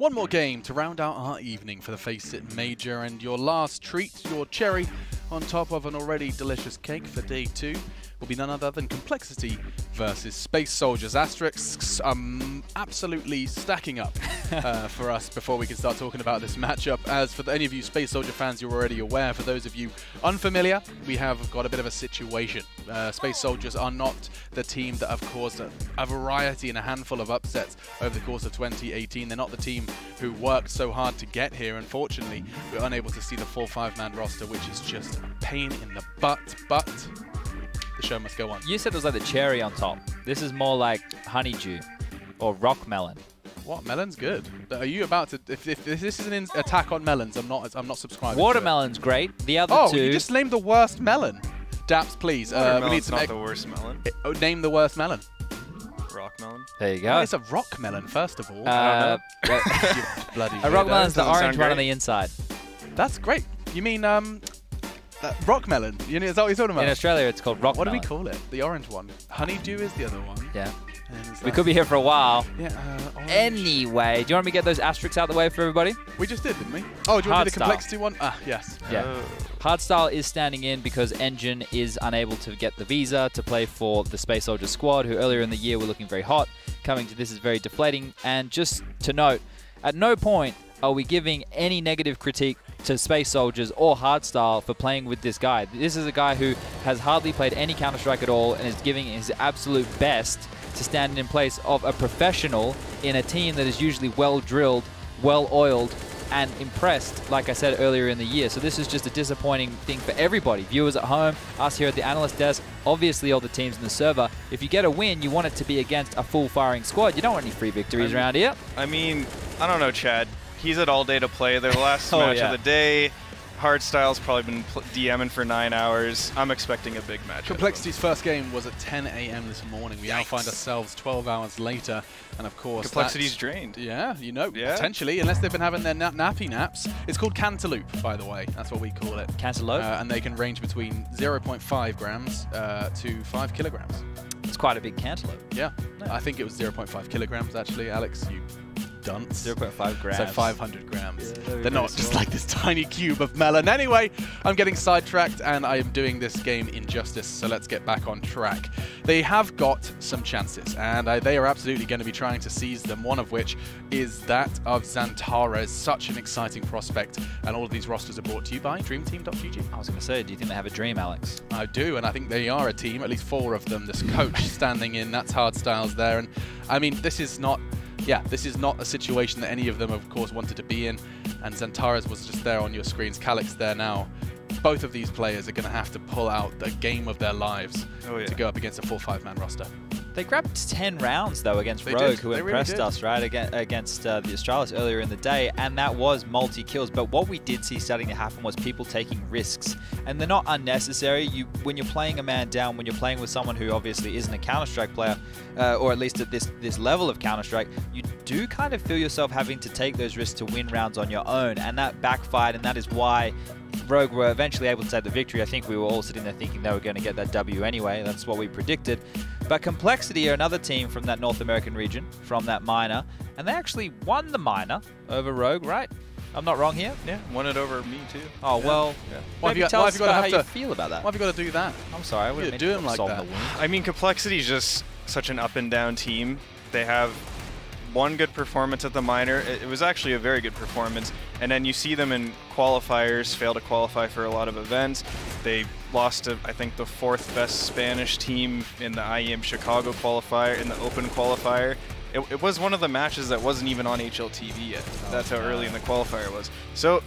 One more game to round out our evening for the FACEIT Major, and your last treat, your cherry on top of an already delicious cake for day 2, will be none other than Complexity versus Space Soldiers. Asterisks absolutely stacking up for us before we can start talking about this matchup. As for any of you Space Soldier fans, you're already aware. For those of you unfamiliar, we have got a bit of a situation. Space Soldiers are not the team that have caused a variety and a handful of upsets over the course of 2018. They're not the team who worked so hard to get here. Unfortunately, we're unable to see the full 5-man roster, which is just a pain in the butt, but the show must go on. You said it was like the cherry on top. This is more like honeydew or rock melon. What? Melon's good. Are you about to? If this is an attack on melons, I'm not subscribing. Watermelon's great. The other two. Oh, you just named the worst melon. Daps, please. We need some. Not the worst melon. Name the worst melon. Rock melon. There you go. Oh, it's a rock melon, first of all. A rock melon's the orange one on the inside. That's great. You mean rock melon? You know, is that what you're talking about? In Australia, it's called rock melon. What do we call it? The orange one. Honeydew is the other one. Yeah. We could be here for a while. Yeah. Anyway, do you want me to get those asterisks out of the way for everybody? We just did, didn't we? Oh, do you want to do the complexity one? Ah, yes. Yeah. Hardstyle is standing in because Engine is unable to get the visa to play for the Space Soldier squad, who earlier in the year were looking very hot. Coming to this is very deflating. And just to note, at no point are we giving any negative critique to Space Soldiers or Hardstyle for playing with this guy. This is a guy who has hardly played any Counter-Strike at all and is giving his absolute best to stand in place of a professional in a team that is usually well-drilled, well-oiled, and impressed, like I said earlier in the year. So this is just a disappointing thing for everybody. Viewers at home, us here at the analyst desk, obviously all the teams in the server. If you get a win, you want it to be against a full-firing squad. You don't want any free victories around here. I mean, I don't know, Chad. He's at all day to play. Their last match of the day. Hardstyle's probably been DMing for 9 hours. I'm expecting a big match. Complexity's first game was at 10 a.m. this morning. We now find ourselves 12 hours later, and of course Complexity's drained. Yeah, you know, potentially, unless they've been having their nappy naps. It's called Cantaloupe, by the way. That's what we call it. Cantaloupe? And they can range between 0.5 grams to 5 kilograms. It's quite a big cantaloupe. Yeah, I think it was 0.5 kilograms, actually. Alex, you dunce. 0.5 grams. So 500 grams. Yeah, they're not just like this tiny cube of melon. Anyway, I'm getting sidetracked and I am doing this game injustice, so let's get back on track. They have got some chances, and they are absolutely going to be trying to seize them, one of which is that of Xantares, such an exciting prospect, and all of these rosters are brought to you by DreamTeam.gg. I was going to say, do you think they have a dream, Alex? I do, and I think they are a team, at least 4 of them. This coach standing in, that's Hardstyles there, and I mean, this is not a situation that any of them, of course, wanted to be in. And Xantares was just there on your screens. Calyx there now. Both of these players are going to have to pull out the game of their lives to go up against a full 5-man roster. They grabbed 10 rounds, though, against Rogue, who impressed us, right, against the Australis earlier in the day, and that was multi-kills. But what we did see starting to happen was people taking risks, and they're not unnecessary. When you're playing a man down, when you're playing with someone who obviously isn't a Counter-Strike player, or at least at this level of Counter-Strike, you do kind of feel yourself having to take those risks to win rounds on your own, and that backfired, and that is why Rogue were eventually able to take the victory. I think we were all sitting there thinking they were going to get that W anyway. That's what we predicted. But Complexity are another team from that North American region, from that minor, and they actually won the minor over Rogue, right? I'm not wrong here? Yeah, won it over me too. Oh, well, maybe tell us about how you feel about that. Why have you got to do that? I'm sorry, I wouldn't do them like that. I mean, Complexity is just such an up and down team. They have one good performance at the minor. It was actually a very good performance. And then you see them in qualifiers, fail to qualify for a lot of events. They lost to, I think, the 4th best Spanish team in the IEM Chicago qualifier, in the open qualifier. It was one of the matches that wasn't even on HLTV yet. That's how early in the qualifier it was. So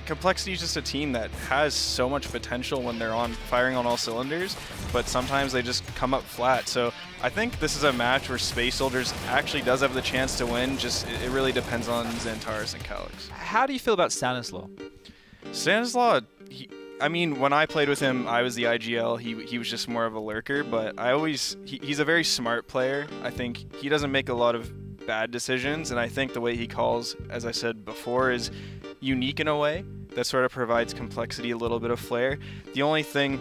Complexity is just a team that has so much potential when they're firing on all cylinders, but sometimes they just come up flat. So I think this is a match where Space Soldiers actually does have the chance to win. Just it really depends on Xantares and Calyx. How do you feel about Stanislaw? Stanislaw, I mean, when I played with him, I was the IGL. He was just more of a lurker, but he's a very smart player. I think he doesn't make a lot of bad decisions, and I think the way he calls, as I said before, is unique in a way that sort of provides Complexity a little bit of flair. The only thing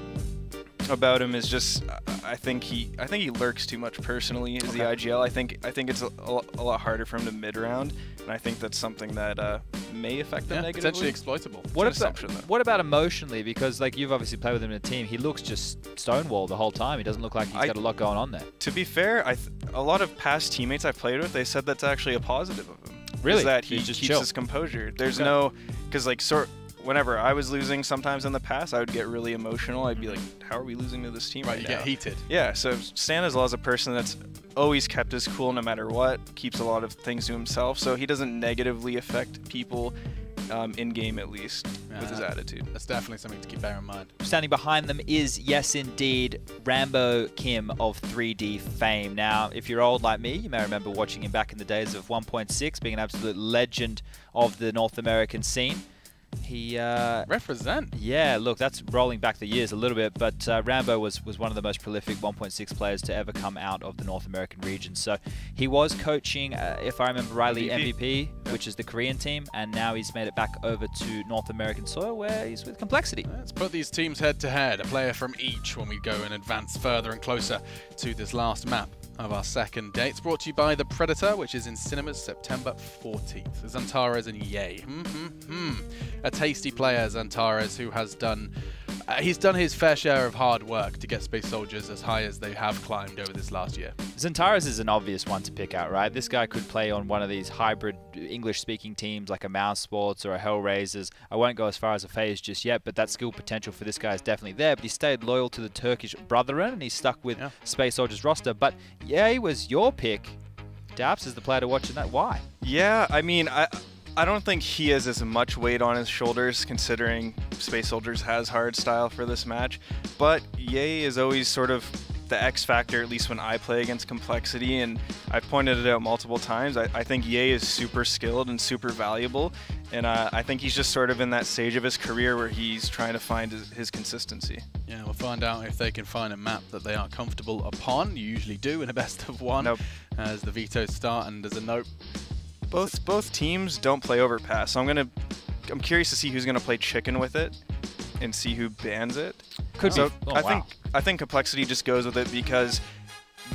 about him is just, I think he lurks too much personally as the IGL. I think it's a lot harder for him to mid-round, and I think that's something that may affect them negatively. Potentially exploitable. What about emotionally? Because like you've obviously played with him in a team, he looks just stonewall the whole time. He doesn't look like he's got a lot going on there. To be fair, a lot of past teammates I've played with, they said that's actually a positive of him. Really? Is that he just keeps chill. his composure. There's no, because like whenever I was losing sometimes in the past, I would get really emotional. I'd be like, how are we losing to this team right you now? get heated. Yeah, so Stanislaw is a person that's always kept his cool no matter what, keeps a lot of things to himself, so he doesn't negatively affect people in-game at least with his attitude. That's definitely something to keep bear in mind. Standing behind them is, yes indeed, Rambo Kim of 3D fame. Now, if you're old like me, you may remember watching him back in the days of 1.6, being an absolute legend of the North American scene. He represent. Yeah, look, that's rolling back the years a little bit, but Rambo was one of the most prolific 1.6 players to ever come out of the North American region. So he was coaching, if I remember rightly, MVP, which is the Korean team, and now he's made it back over to North American soil where he's with Complexity. Let's put these teams head to head, a player from each when we go and advance further and closer to this last map of our second day. It's brought to you by The Predator, which is in cinemas September 14th. Zantares and Yay. A tasty player, Zantares, who has done he's done his fair share of hard work to get Space Soldiers as high as they have climbed over this last year. Zantares is an obvious one to pick out, right? This guy could play on one of these hybrid English-speaking teams like a Mouse Sports or a Hellraisers. I won't go as far as a FaZe just yet, but that skill potential for this guy is definitely there. But he stayed loyal to the Turkish brethren, and he's stuck with Space Soldiers roster. But yeah, he was your pick. Daps is the player to watch in that. Why? Yeah, I mean, I don't think he has as much weight on his shoulders considering Space Soldiers has hard style for this match, but Ye is always sort of the X factor, at least when I play against Complexity, and I've pointed it out multiple times. I think Ye is super skilled and super valuable, and I think he's just sort of in that stage of his career where he's trying to find his consistency. Yeah, we'll find out if they can find a map that they are comfortable upon. You usually do in a best of one as the vetoes start, and there's a note. Both teams don't play overpass, so I'm curious to see who's gonna play chicken with it and see who bans it. I think Complexity just goes with it because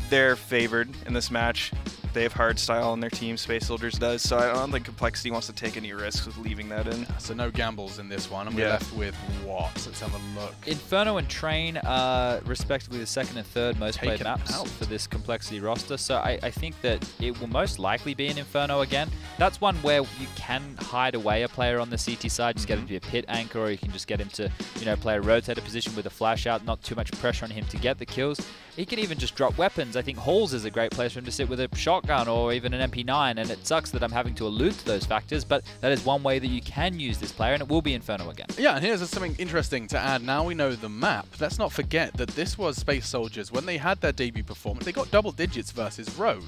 they're favored in this match. They have hard style on their team, Space Soldiers does, so I don't think Complexity wants to take any risks with leaving that in. So no gambles in this one, and we're left with what? Let's have a look. Inferno and Train are respectively the second and third most played maps for this Complexity roster, so I think that it will most likely be an Inferno again. That's one where you can hide away a player on the CT side, just get him to be a pit anchor, or you can just get him to, play a rotator position with a flash out, not too much pressure on him to get the kills. He can even just drop weapons. I think Halls is a great place for him to sit with a shotgun or even an MP9, and it sucks that I'm having to allude to those factors, but that is one way that you can use this player, and it will be Inferno again. Yeah, and here's something interesting to add. Now we know the map. Let's not forget that this was Space Soldiers. When they had their debut performance, they got double digits versus Rogue.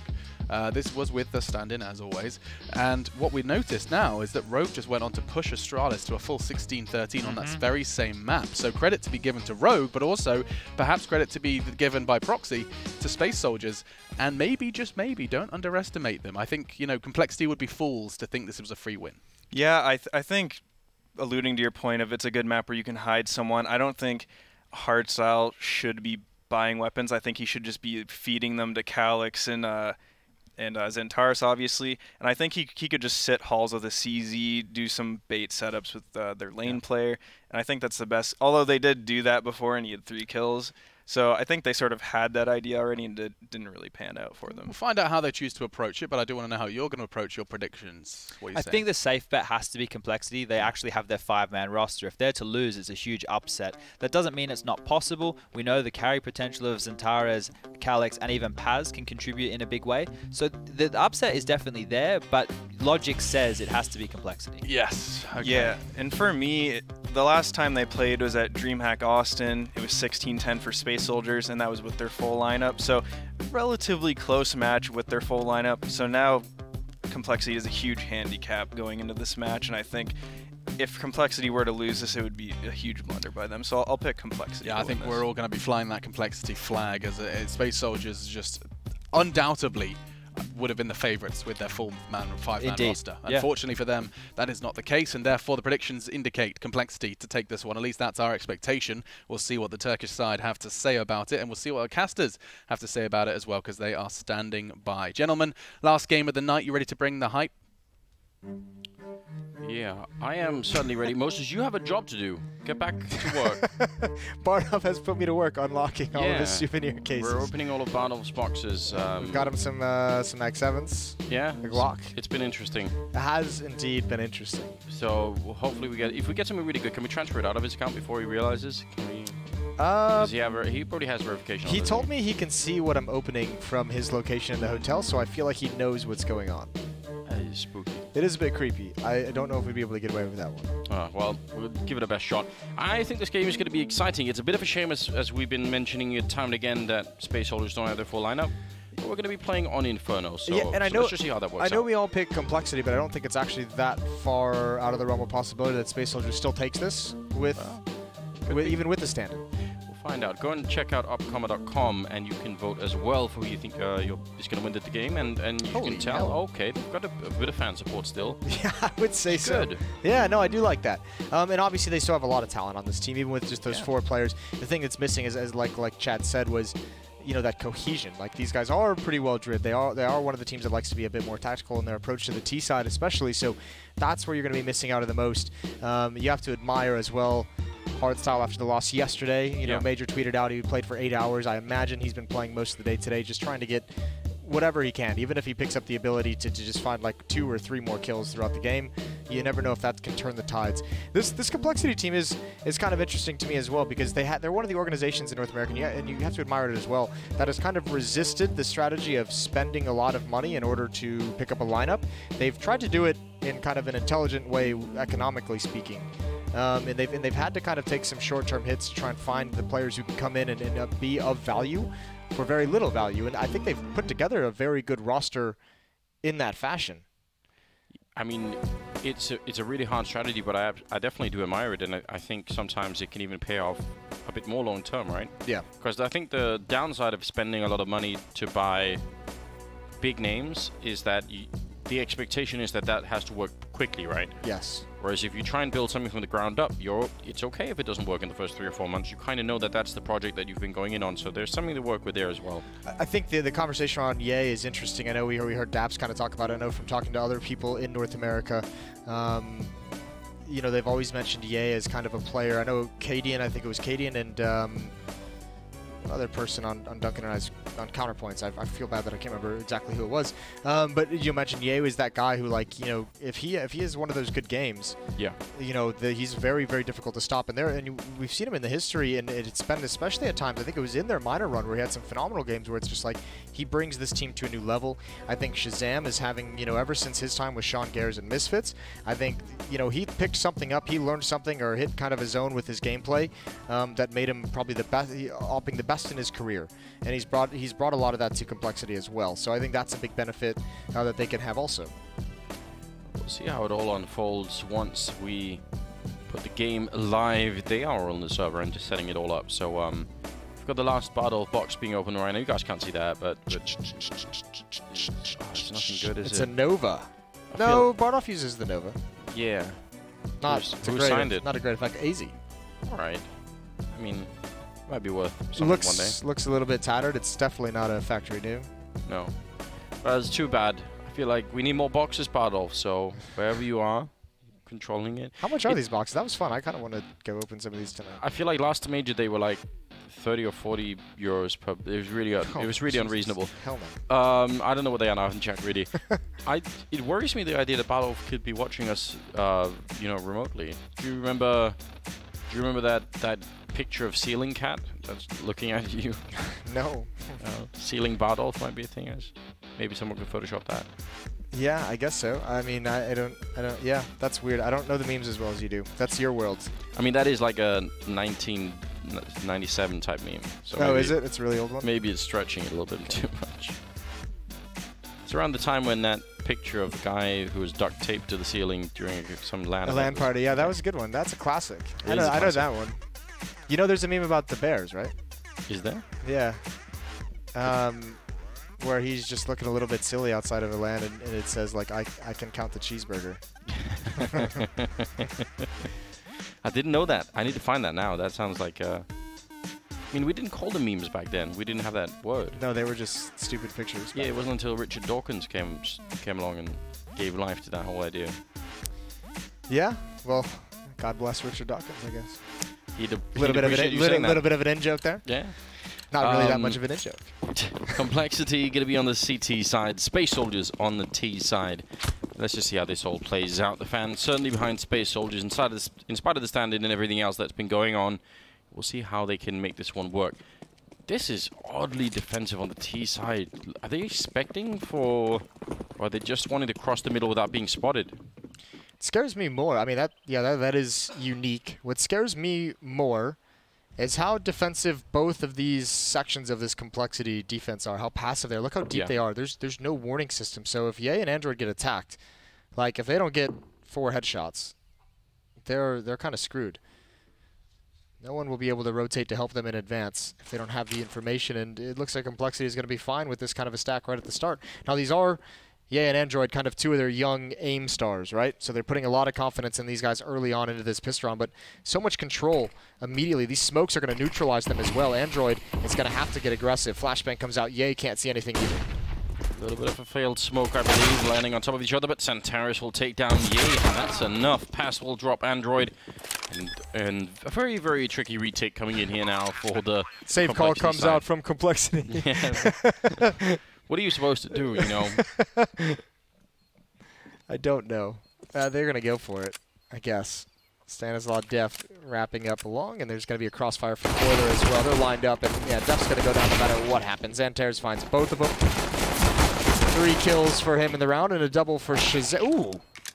This was with the stand-in, as always. And what we noticed now is that Rogue just went on to push Astralis to a full 16-13 on that very same map. So credit to be given to Rogue, but also perhaps credit to be given by proxy to Space Soldiers. And maybe, just maybe, don't underestimate them. I think, Complexity would be fools to think this was a free win. Yeah, I think, alluding to your point of it's a good map where you can hide someone, I don't think Hardstyle should be buying weapons. I think he should just be feeding them to Calyx and Zantares, obviously. And I think he could just sit Halls with a CZ, do some bait setups with their lane player. And I think that's the best. Although they did do that before and he had 3 kills. So I think they sort of had that idea already and didn't really pan out for them. We'll find out how they choose to approach it, but I do want to know how you're going to approach your predictions. I think the safe bet has to be Complexity. They actually have their 5-man roster. If they're to lose, it's a huge upset. That doesn't mean it's not possible. We know the carry potential of Zantares, Calyx, and even Paz can contribute in a big way. So the upset is definitely there, but logic says it has to be Complexity. Yes. Okay. Yeah, and for me, the last time they played was at DreamHack Austin. It was 16-10 for Space Soldiers, and that was with their full lineup. So relatively close match with their full lineup. So now Complexity is a huge handicap going into this match, and I think if Complexity were to lose this, it would be a huge blunder by them. So I'll pick Complexity. Yeah, I think we're all going to be flying that Complexity flag as Space Soldiers just undoubtedly would have been the favourites with their full-man, five-man roster. Yeah. Unfortunately for them, that is not the case, and therefore the predictions indicate complexity to take this one. At least that's our expectation. We'll see what the Turkish side have to say about it, and we'll see what our casters have to say about it as well, because they are standing by. Gentlemen, last game of the night, you ready to bring the hype? Yeah, I am certainly ready. Moses, you have a job to do. Get back to work. Barnhoff has put me to work unlocking all of his souvenir cases. We're opening all of Barnhoff's boxes. We've got him some X7s. Yeah, the Glock. It's been interesting. It has indeed been interesting. So hopefully if we get something really good, can we transfer it out of his account before he realizes? Can we? Does he have? He probably has verification. He told me he can see what I'm opening from his location in the hotel, so I feel like he knows what's going on. It's spooky. It is a bit creepy. I don't know if we'd be able to get away with that one. Well, we'll give it a best shot. I think this game is going to be exciting. It's a bit of a shame, as we've been mentioning it time and again, that Space Soldiers don't have their full lineup. But we're going to be playing on Inferno, so, yeah, and I know, let's just see how that works I know out. we all pick complexity, but I don't think it's actually that far out of the realm of possibility that Space Soldiers still takes this even with the standard. Find out. Go and check out upcomer.com, and you can vote as well for who you think is going to win the game, and you can tell. Hell. Okay, they've got a bit of fan support still. Yeah, I would say so. Good. Yeah, no, I do like that. And obviously they still have a lot of talent on this team, even with just those 4 players. The thing that's missing is, as like Chad said, was that cohesion. Like, these guys are pretty well drilled. They are one of the teams that likes to be a bit more tactical in their approach to the T side, especially. So that's where you're going to be missing out of the most. You have to admire as well Hardstyle after the loss yesterday. Major tweeted out he played for 8 hours. I imagine he's been playing most of the day today, just trying to get whatever he can, even if he picks up the ability to just find like 2 or 3 more kills throughout the game. You never know if that can turn the tides. This complexity team is kind of interesting to me as well, because they're one of the organizations in North America, and you have to admire it as well, that has kind of resisted the strategy of spending a lot of money in order to pick up a lineup. They've tried to do it in kind of an intelligent way, economically speaking. And they've had to kind of take some short-term hits to try and find the players who can come in and be of value for very little value. And I think they've put together a very good roster in that fashion. I mean, it's a really hard strategy, but I definitely do admire it, and I think sometimes it can even pay off a bit more long-term, right? Yeah. Because I think the downside of spending a lot of money to buy big names is that the expectation is that has to work quickly, right? Yes. Whereas if you try and build something from the ground up, it's okay if it doesn't work in the first 3 or 4 months. You kind of know that that's the project that you've been going in on, so there's something to work with there as well. I think the conversation on EA is interesting. I know we heard Daps kind of talk about it. I know from talking to other people in North America, they've always mentioned EA as kind of a player. I know Cadian, I think it was Cadian, and another person on Duncan and I's on Counterpoints. I feel bad that I can't remember exactly who it was. But you mentioned Ye was that guy who, like, if he is one of those good games, he's very, very difficult to stop. And we've seen him in the history, and it's been, especially at times, I think it was in their minor run where he had some phenomenal games where it's just like he brings this team to a new level. I think Shazam is having, ever since his time with Sean Gares and Misfits, I think, he picked something up, he learned something or hit kind of his own with his gameplay that made him probably the best, upping the best in his career. And he's brought a lot of that to complexity as well. So I think that's a big benefit that they can have also. We'll see how it all unfolds once we put the game live. They are on the server and just setting it all up. So we've got the last battle box being open right now. You guys can't see that, but it's nothing good, is it? It's a Nova. No, Bardoff uses the Nova. Yeah. Who signed it? Not a great effect. AZ. All right. I mean, might be worth something one day. Looks a little bit tattered. It's definitely not a factory new. No. But it's too bad. I feel like we need more boxes, Bardoff, so wherever you are, controlling it. How much are these boxes? That was fun. I kind of want to go open some of these tonight. I feel like last Major they were like 30 or 40 euros per. It was really unreasonable. Hell no. I don't know what they are now. I haven't checked really. It worries me the idea that Bardoff could be watching us, remotely. Do you remember that picture of Ceiling Cat that's looking at you? No. Ceiling Bardoff might be a thing. Maybe someone could Photoshop that. Yeah, I guess so. I mean, I don't. Yeah, that's weird. I don't know the memes as well as you do. That's your world. I mean, that is like a 1997 type meme. So is it? It's a really old one? Maybe it's stretching it a little bit too much. It's around the time when that picture of the guy who was duct taped to the ceiling during some LAN event. A LAN party, yeah, that was a good one. That's a classic. I know that one. There's a meme about the Bears, right? Is there? Yeah. where he's just looking a little bit silly outside of a LAN, and it says, like, I can count the cheeseburger. I didn't know that. I need to find that now. That sounds like... I mean, we didn't call them memes back then. We didn't have that word. No, they were just stupid pictures. Yeah, it wasn't until Richard Dawkins came along and gave life to that whole idea. Yeah, well, God bless Richard Dawkins, I guess. He'd little bit of an in-joke there. Yeah. Not really that much of an in-joke. Complexity going to be on the CT side. Space Soldiers on the T side. Let's just see how this all plays out. The fans certainly behind Space Soldiers, in spite of the stand-in and everything else that's been going on. We'll see how they can make this one work. This is oddly defensive on the T side. Are they expecting for... Or are they just wanting to cross the middle without being spotted? It scares me more. I mean, that is unique. What scares me more is how defensive both of these sections of this Complexity defense are, how passive they are. Look how deep they are. There's no warning system. So if Ye and Android get attacked, like if they don't get 4 headshots, they're kind of screwed. No one will be able to rotate to help them in advance if they don't have the information, and it looks like Complexity is going to be fine with this kind of a stack right at the start. Now these are Ye and Android, kind of 2 of their young aim stars, right? So they're putting a lot of confidence in these guys early on into this pistol round, but so much control immediately. These smokes are going to neutralize them as well. Android is going to have to get aggressive. Flashbang comes out. Ye can't see anything either. A little bit of a failed smoke, I believe, landing on top of each other, but Santaris will take down Ye, and that's enough. Pass will drop Android, and a very, very tricky retake coming in here now for the save call comes out from Complexity. Yeah. What are you supposed to do, you know? I don't know. They're going to go for it, I guess. Stanislaw Def wrapping up along, and there's going to be a crossfire from Boiler as well. They're lined up, and yeah, Def's going to go down no matter what happens. Xantares finds both of them. 3 kills for him in the round, and a double for Shazam. Ooh!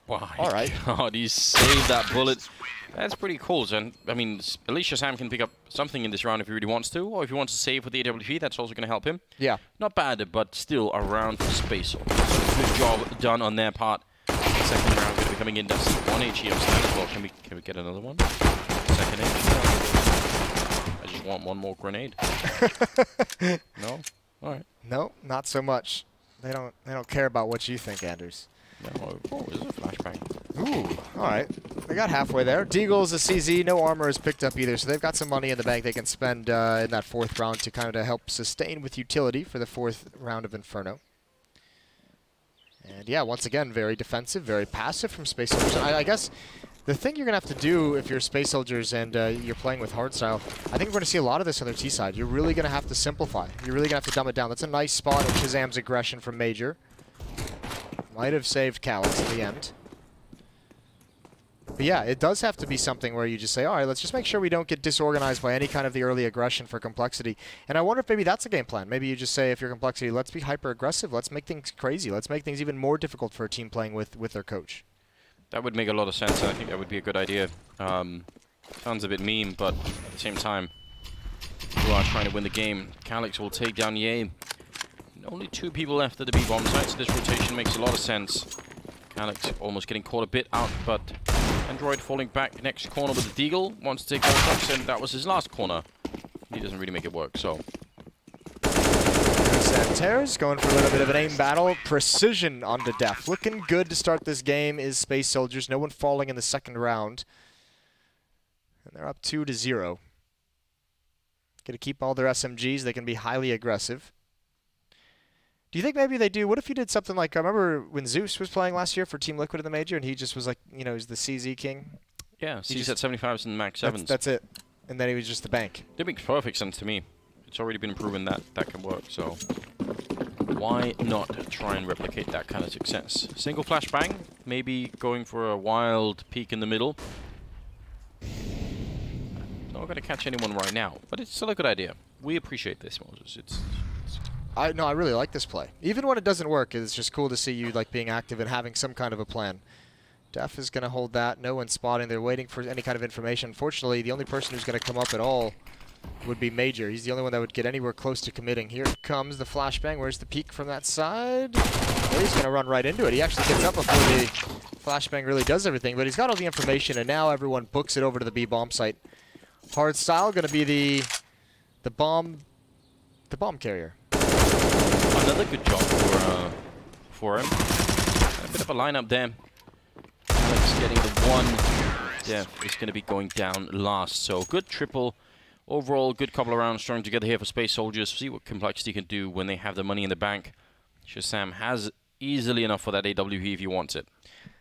Wow. All right. God, he saved that bullet. That's pretty cool. And I mean, at least Shazam can pick up something in this round if he really wants to, or if he wants to save with the AWP, that's also going to help him. Yeah. Not bad, but still a round for Space. Good job done on their part. Second round going to be coming in. That's 1 HE of stand as well. Can we get another one? Second HE. I just want one more grenade. No? All right. No, not so much. They don't care about what you think, Anders. No. Oh, is it a flashbang? Ooh, all right. They got halfway there. Deagle's a CZ. No armor is picked up either, so they've got some money in the bank they can spend in that 4th round to kind of help sustain with utility for the 4th round of Inferno. And yeah, once again, very defensive, very passive from Space Soldiers. I guess the thing you're going to have to do if you're Space Soldiers and you're playing with hardstyle, I think we're going to see a lot of this on their T side. You're really going to have to simplify. You're really going to have to dumb it down. That's a nice spot of Shazam's aggression from Major. Might have saved Calix in the end. But yeah, it does have to be something where you just say, all right, let's just make sure we don't get disorganized by any kind of the early aggression for Complexity. And I wonder if maybe that's a game plan. Maybe you just say, if you're Complexity, let's be hyper-aggressive. Let's make things crazy. Let's make things even more difficult for a team playing with their coach. That would make a lot of sense. I think that would be a good idea. Sounds a bit mean, but at the same time, you are trying to win the game. Calix will take down Ye. Only 2 people left at the B-bomb site, so this rotation makes a lot of sense. Calix almost getting caught a bit out, but Android falling back next corner with the Deagle. Wants to take more shots, and that was his last corner. He doesn't really make it work, so. Santaris going for a little bit of an aim battle. Precision onto Def. Looking good to start this game is Space Soldiers. No one falling in the 2nd round. And they're up 2-0. Going to keep all their SMGs. They can be highly aggressive. Do you think maybe they do? What if you did something like, I remember when Zeus was playing last year for Team Liquid in the Major, and he just was like, you know, he's the CZ king? Yeah, CZ 75s and max 7s. That's it. And then he was just the bank. It makes perfect sense to me. It's already been proven that that can work, so why not try and replicate that kind of success? Single flashbang, maybe going for a wild peek in the middle. Not going to catch anyone right now, but it's still a good idea. We appreciate this, Moses. I really like this play. Even when it doesn't work, it's just cool to see you like being active and having some kind of a plan. Def is going to hold that. No one's spotting. They're waiting for any kind of information. Unfortunately, the only person who's going to come up at all would be Major. He's the only one that would get anywhere close to committing. Here comes the flashbang. Where's the peek from that side? Well, he's going to run right into it. He actually gets up before the flashbang really does everything, but he's got all the information, and now everyone books it over to the B-bomb site. Hardstyle going to be the bomb carrier. another good job for him. A bit of a lineup there. Alex getting the one. Def is going to be going down last. So good triple. Overall, good couple of rounds strung together here for Space Soldiers. See what Complexity can do when they have the money in the bank. Shazam has easily enough for that AWP if he wants it.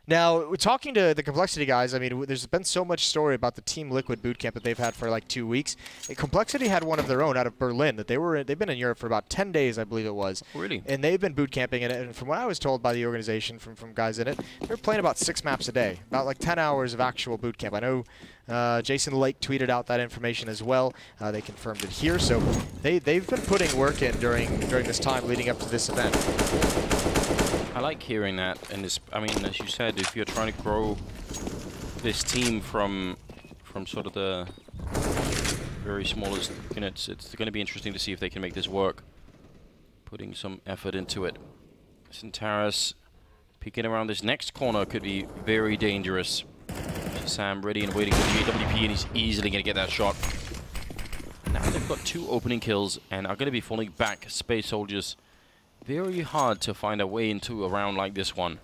Now, talking to the Complexity guys, I mean, there's been so much story about the Team Liquid bootcamp that they've had for like 2 weeks. Complexity had one of their own out of Berlin that they've been in Europe for about 10 days, I believe it was. Really? And they've been bootcamping in it. And from what I was told by the organization, from guys in it, they're playing about 6 maps a day, about like 10 hours of actual bootcamp. I know Jason Lake tweeted out that information as well. They confirmed it here. So they've been putting work in during this time leading up to this event. I like hearing that, and I mean, as you said, if you're trying to grow this team from sort of the very smallest units, it's going to be interesting to see if they can make this work. Putting some effort into it. Centaurus peeking around this next corner could be very dangerous. Sam ready and waiting for the AWP, and he's easily going to get that shot. Now they've got 2 opening kills and are going to be falling back. Space Soldiers. Very hard to find a way into a round like this one.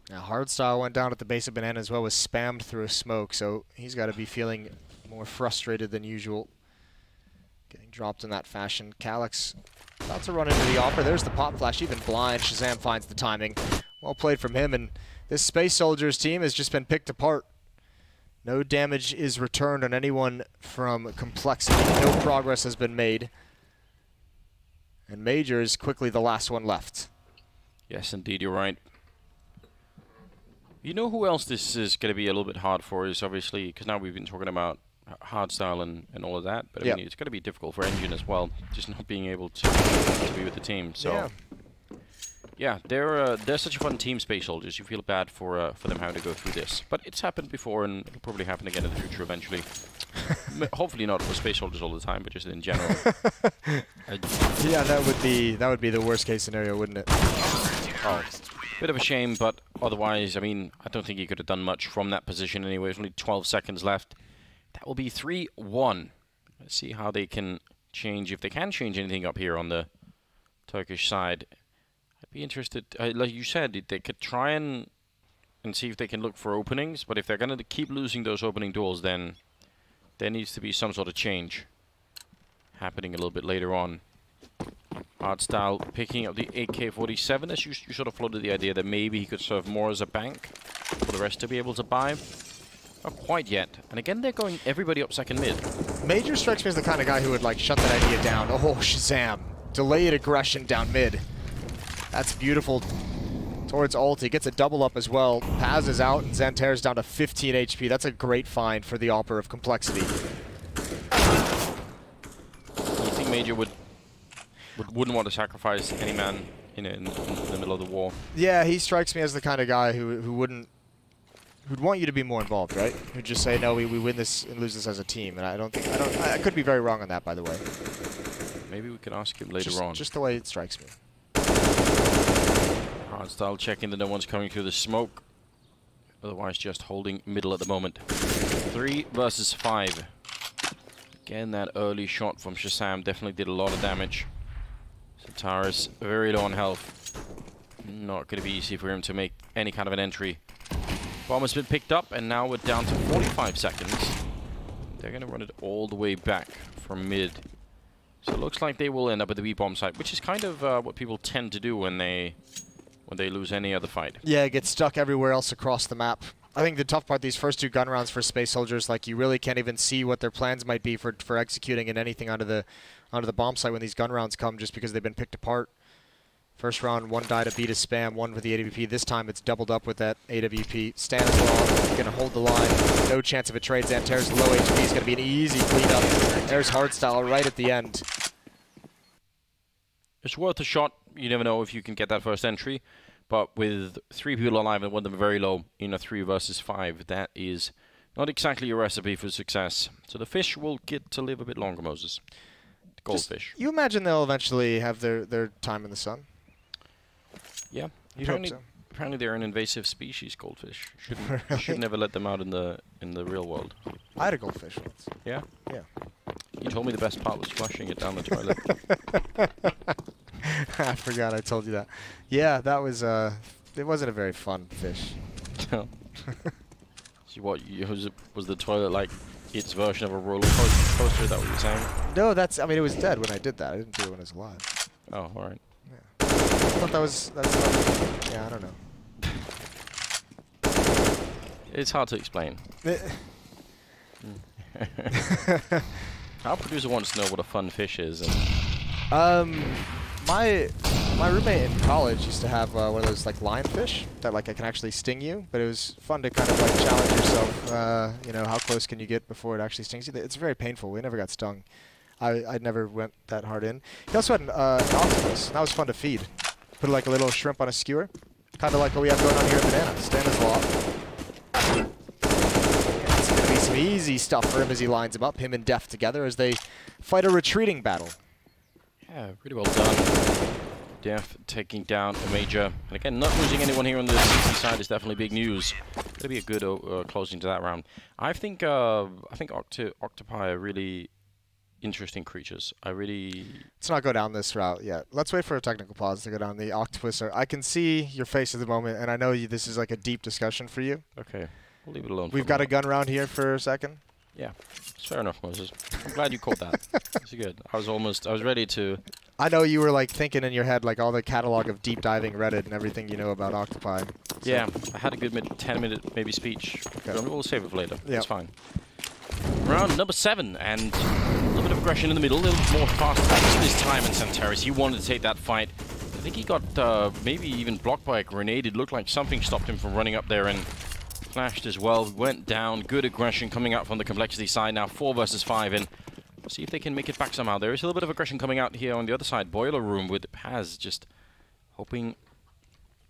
Now, Hardstyle went down at the base of Banana as well, was spammed through a smoke, so he's got to be feeling more frustrated than usual. Getting dropped in that fashion. Calyx about to run into the offer. There's the pop flash, even blind. Shazam finds the timing. Well played from him, and this Space Soldiers team has just been picked apart. No damage is returned on anyone from Complexity. No progress has been made. And Major is quickly the last one left. Yes, indeed, you're right. You know who else this is going to be a little bit hard for is obviously, because now we've been talking about hardstyle and all of that, but I mean, it's going to be difficult for Engine as well, just not being able to be with the team. So, yeah, they're such a fun team, Space Soldiers. You feel bad for them having to go through this. But it's happened before, and it'll probably happen again in the future eventually. Hopefully not for Space Soldiers all the time, but just in general. Yeah, that would be the worst case scenario, wouldn't it? Oh, bit of a shame, but otherwise, I mean, I don't think he could have done much from that position anyway. There's only 12 seconds left. That will be 3-1. Let's see how they can change, if they can change anything up here on the Turkish side. I'd be interested, like you said, they could try and see if they can look for openings, but if they're going to keep losing those opening duels, then there needs to be some sort of change happening a little bit later on. Hardstyle picking up the AK-47 as you sort of floated the idea that maybe he could serve more as a bank for the rest to be able to buy. Not quite yet. And again, they're going everybody up second mid. Major strikes me as the kind of guy who would like shut that idea down. Oh, Shazam. Delayed aggression down mid. That's beautiful. Towards ult, he gets a double up as well. Paz is out, and Xanter's down to 15 HP. That's a great find for the Opera of Complexity. You think Major wouldn't want to sacrifice any man in the middle of the war? Yeah, he strikes me as the kind of guy who'd want you to be more involved, right? Who'd just say, no, we win this and lose this as a team. And I could be very wrong on that, by the way. Maybe we can ask him later on. Just the way it strikes me. Hardstyle checking that no one's coming through the smoke. Otherwise just holding middle at the moment. 3 versus 5. Again, that early shot from Shazam definitely did a lot of damage. Centaurus very low on health. Not going to be easy for him to make any kind of an entry. Bomb has been picked up, and now we're down to 45 seconds. They're going to run it all the way back from mid. So it looks like they will end up at the B-bomb site, which is kind of what people tend to do when they lose any other fight. Yeah, get stuck everywhere else across the map. I think the tough part, these first 2 gun rounds for Space Soldiers, like you really can't even see what their plans might be for executing in anything onto the bomb site when these gun rounds come, just because they've been picked apart. First round, 1 died to beat a spam, 1 for the AWP. This time it's doubled up with that AWP. Stanislav going to hold the line. No chance of a trade. Xanter's low HP is going to be an easy cleanup. There's Hardstyle right at the end. It's worth a shot. You never know if you can get that first entry. But with 3 people alive and 1 of them very low in a 3 versus 5, that is not exactly a recipe for success. So the fish will get to live a bit longer, Moses. The goldfish. You imagine they'll eventually have their time in the sun? Yeah. Apparently they're an invasive species, goldfish. Should never let them out in the real world. I had a goldfish once. Yeah? Yeah. You told me the best part was flushing it down the toilet. I forgot I told you that. Yeah, that was, it wasn't a very fun fish. See what, was the toilet like its version of a roller coaster? Is that what you're saying? No, that's, I mean, it was dead when I did that. I didn't do it when it was alive. Oh, alright. Yeah. I thought that's yeah, I don't know. It's hard to explain. Our producer wants to know what a fun fish is. And my roommate in college used to have one of those like lionfish that like it can actually sting you, but it was fun to kind of like challenge yourself. You know, how close can you get before it actually stings you? It's very painful. We never got stung. I never went that hard in. He also had an octopus. That was fun to feed. Put like a little shrimp on a skewer, kind of like what we have going on here at Banana. Standards law. It's gonna be some easy stuff for him as he lines him up. Him and Def together as they fight a retreating battle. yeah, really well done. Def taking down a Major. And again, not losing anyone here on the CC side is definitely big news. Gonna be a good closing to that round. I think octopi are really interesting creatures. Let's not go down this route yet. Let's wait for a technical pause to go down the octopus. I can see your face at the moment, and I know this is like a deep discussion for you. Okay, we'll leave it alone. We've got a gun round here for a second. Yeah, it's fair enough, Moses. I'm glad you caught that. It's good. I was ready to. I know you were like thinking in your head like all the catalog of deep diving Reddit and everything you know about octopi. So. Yeah, I had a good 10-minute maybe speech. Okay. We'll save it for later. Yep. It's fine. Round number 7, and a little bit of aggression in the middle, a little more fast pace this time in Santaris. He wanted to take that fight. I think he got maybe even blocked by a grenade. It looked like something stopped him from running up there and flashed as well. Went down. Good aggression coming out from the complexity side. Now 4 versus 5, and see if they can make it back somehow. There is a little bit of aggression coming out here on the other side. Boiler Room with Paz just hoping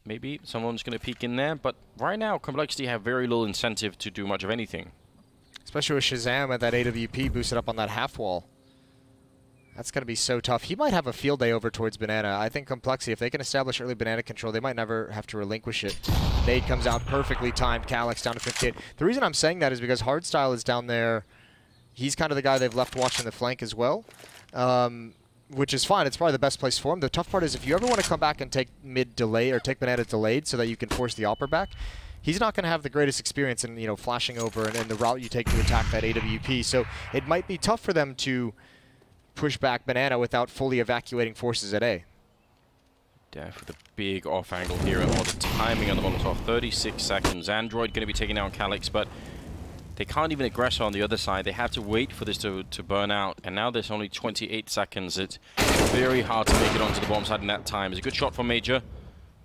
maybe someone's going to peek in there. But right now, complexity have very little incentive to do much of anything. Especially with Shazam at that AWP boosted up on that half wall. That's going to be so tough. He might have a field day over towards Banana. I think Complexity, if they can establish early Banana control, they might never have to relinquish it. Nade comes out perfectly timed. Calyx down to 58. The reason I'm saying that is because Hardstyle is down there. He's kind of the guy they've left watching the flank as well, which is fine. It's probably the best place for him. The tough part is if you ever want to come back and take mid delay or take Banana delayed so that you can force the Opper back, he's not going to have the greatest experience in, you know, flashing over and the route you take to attack that AWP. So it might be tough for them to push back Banana without fully evacuating forces at A. Def with a big off angle here. And all the timing on the Molotov, 36 seconds. Android going to be taking out Calyx, but they can't even aggress on the other side. They have to wait for this to burn out. And now there's only 28 seconds. It's very hard to make it onto the bomb side in that time. It's a good shot from Major.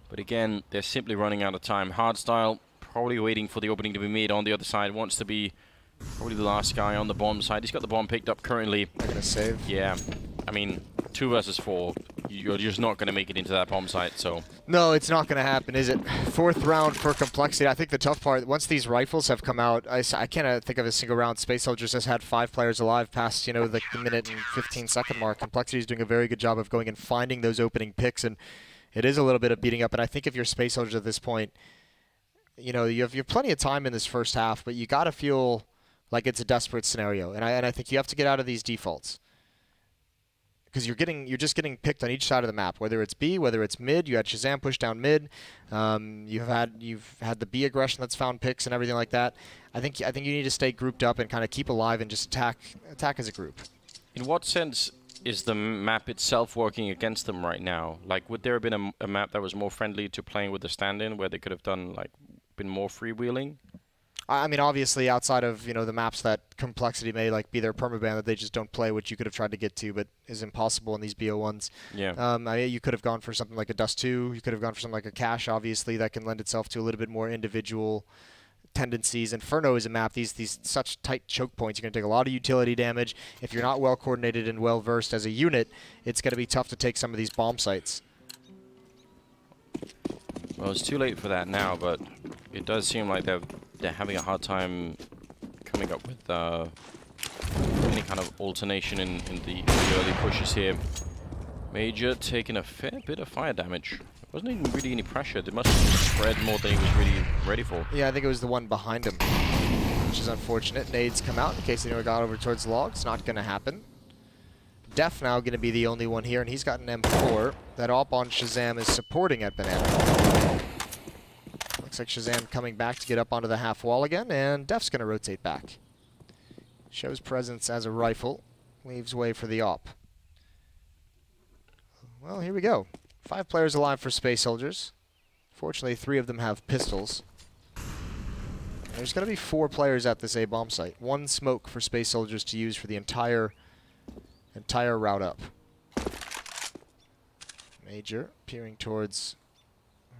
But again, they're simply running out of time. Hardstyle probably waiting for the opening to be made on the other side. Wants to be probably the last guy on the bomb side. He's got the bomb picked up currently. They're going to save. Yeah. I mean, 2 versus 4. You're just not going to make it into that bomb site, so. No, it's not going to happen, is it? 4th round for Complexity. I think the tough part, once these rifles have come out, I can't think of a single round Space Soldiers has had 5 players alive past, you know, the minute and 15-second mark. Complexity is doing a very good job of going and finding those opening picks, and it is a little bit of beating up. And I think if you're Space Soldiers at this point, you know, you have plenty of time in this first half, but you got to feel like it's a desperate scenario. And I think you have to get out of these defaults. Because you're just getting picked on each side of the map, whether it's B, whether it's mid. You had Shazam push down mid. You've had the B aggression that's found picks and everything like that. I think you need to stay grouped up and kind of keep alive and just attack as a group. In what sense is the map itself working against them right now? Like, would there have been a map that was more friendly to playing with the stand-in, where they could have done like been more freewheeling? I mean, obviously, outside of, you know, the maps that Complexity may like be their permaban that they just don't play, which you could have tried to get to, but is impossible in these BO1s. Yeah. You could have gone for something like a Dust 2. You could have gone for something like a Cache, obviously, that can lend itself to a little bit more individual tendencies. Inferno is a map. These such tight choke points. You're going to take a lot of utility damage. If you're not well coordinated and well versed as a unit, it's going to be tough to take some of these bomb sites. Well, it's too late for that now, but it does seem like they're having a hard time coming up with any kind of alternation in the early pushes here. Major taking a fair bit of fire damage. There wasn't even really any pressure. They must have spread more than he was really ready for. Yeah, I think it was the one behind him, which is unfortunate. Nades come out in case anyone got over towards the log. It's not going to happen. Def now going to be the only one here, and he's got an M4. That op on Shazam is supporting at Banana. Looks like Shazam coming back to get up onto the half wall again, and Def's going to rotate back. Shows presence as a rifle, leaves way for the op. Well, here we go. 5 players alive for Space Soldiers. Fortunately, 3 of them have pistols. There's going to be 4 players at this A-bomb site. 1 smoke for Space Soldiers to use for the entire route up. Major peering towards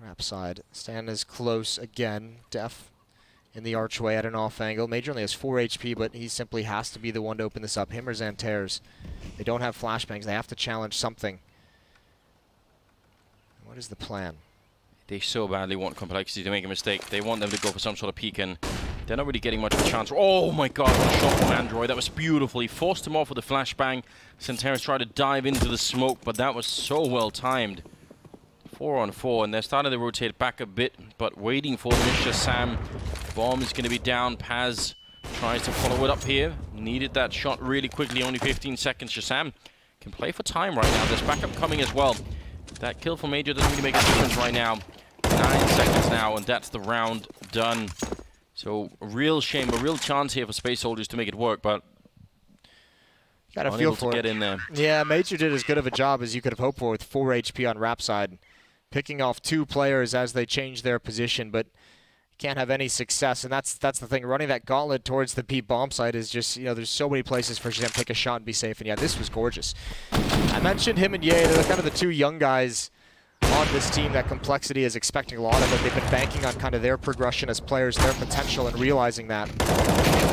Rap side. Stan is close again. Def in the archway at an off angle. Major only has 4 HP, but he simply has to be the one to open this up. Him or Xantares. They don't have flashbangs. They have to challenge something. What is the plan? They so badly want Complexity to make a mistake. They want them to go for some sort of peek, and they're not really getting much of a chance. Oh my god, what a shot from Android. That was beautiful. He forced him off with a flashbang. Xantares tried to dive into the smoke, but that was so well timed. 4 on 4, and they're starting to rotate back a bit, but waiting for Mr. Sam. Bomb is going to be down. Paz tries to follow it up here. Needed that shot really quickly, only 15 seconds. Shazam can play for time right now. There's backup coming as well. That kill for Major doesn't really make a difference right now. 9 seconds now, and that's the round done. So, a real shame, a real chance here for Space Soldiers to make it work, but gotta feel for it. Get in there. Yeah, Major did as good of a job as you could have hoped for with 4 HP on Rap side. Picking off 2 players as they change their position, but can't have any success, and that's the thing. Running that gauntlet towards the P bomb site is just, you know, there's so many places for Shazam to take a shot and be safe, and yeah, this was gorgeous. I mentioned him and Ye, they're kind of the 2 young guys on this team that Complexity is expecting a lot of, and they've been banking on kind of their progression as players, their potential, and realizing that.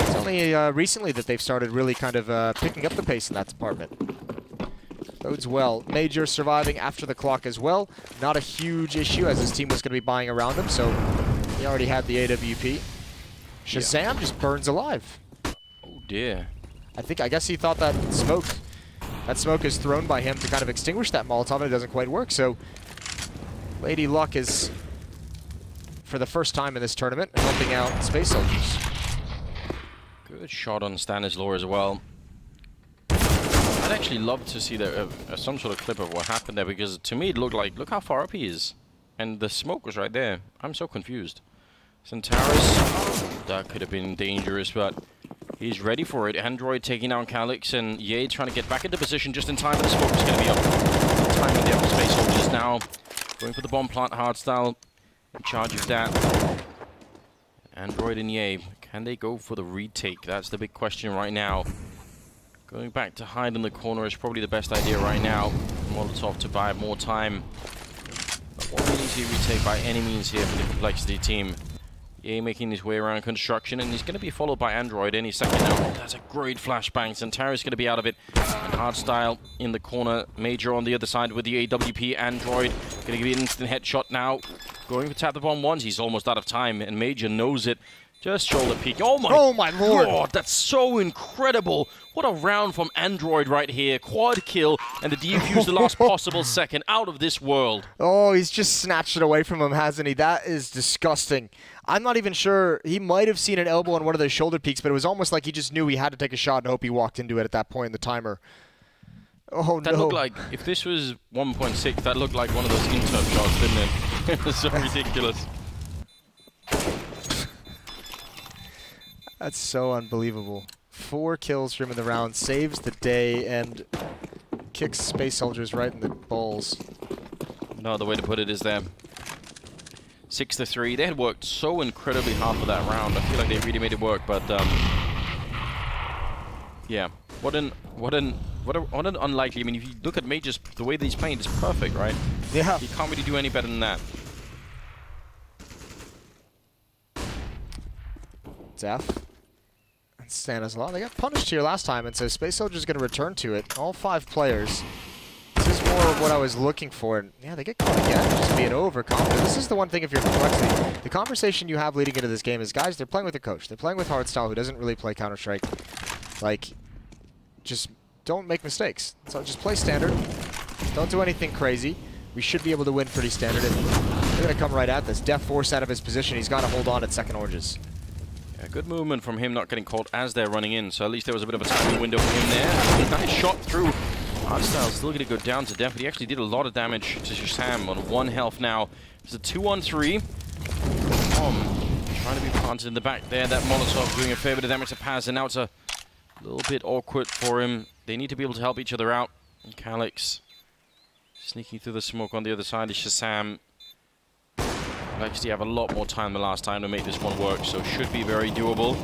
It's only recently that they've started really kind of picking up the pace in that department. Bodes well. Major surviving after the clock as well. Not a huge issue, as his team was going to be buying around him, so he already had the AWP. Shazam just burns alive. Oh dear. I guess he thought that smoke is thrown by him to kind of extinguish that Molotov, and it doesn't quite work, so Lady Luck is, for the first time in this tournament, helping out Space Soldiers. Good shot on Stanislaw as well. I'd actually love to see some sort of clip of what happened there, because to me it looked like, look how far up he is. And the smoke was right there. I'm so confused. Xantares, that could have been dangerous, but he's ready for it. Android taking down Calyx, and Ye trying to get back into position just in time, but the smoke is going to be up. Timing there for Space Soldiers now. Going for the bomb plant hardstyle. In charge of that. Android and Ye, can they go for the retake? That's the big question right now. Going back to hide in the corner is probably the best idea right now. Molotov to buy more time. But what we need to retake by any means here for the Complexity team. Ye making his way around construction, and he's going to be followed by Android any second now. That's a great flashbang. Xantares going to be out of it. And hardstyle in the corner. Major on the other side with the AWP. Android going to give you an instant headshot now. Going for tap the bomb once. He's almost out of time, and Major knows it. Just shoulder peek. Oh my lord! God, that's so incredible. What a round from Android right here. Quad kill, and the defuse the last possible second. Out of this world. Oh, he's just snatched it away from him, hasn't he? That is disgusting. I'm not even sure. He might have seen an elbow on one of those shoulder peaks, but it was almost like he just knew he had to take a shot and hope he walked into it at that point in the timer. Oh, that looked like, if this was 1.6, that looked like one of those interp shots, didn't it? It was so ridiculous. That's so unbelievable. 4 kills from him in the round, saves the day, and kicks Space Soldiers right in the balls. No, the way to put it is there. 6-3. They had worked so incredibly hard for that round. I feel like they really made it work, but yeah. What an unlikely. I mean, if you look at Major's, the way that he's playing, it's perfect, right? Yeah. You can't really do any better than that. Def and Stanislaw. They got punished here last time, and so Space Soldier's going to return to it. All 5 players. This is more of what I was looking for. And yeah, they get caught again, just being overconfident. This is the one thing if you're Complexity. The conversation you have leading into this game is, guys, they're playing with a coach. They're playing with Hardstyle, who doesn't really play Counter-Strike. Like, just don't make mistakes. So just play standard. Don't do anything crazy. We should be able to win pretty standard. And they're going to come right at this. Def forced out of his position. He's got to hold on at second oranges. Yeah, good movement from him not getting caught as they're running in, so at least there was a bit of a timing window for him there. Nice shot through Hardstyle still going to go down to death, but he actually did a lot of damage to Shazam on 1 health now. It's a 2-on-3. Trying to be planted in the back there. That Molotov doing a fair bit of damage to Paz, and now it's a little bit awkward for him. They need to be able to help each other out. And Calix sneaking through the smoke on the other side is Shazam. Actually have a lot more time than last time to make this one work, so should be very doable.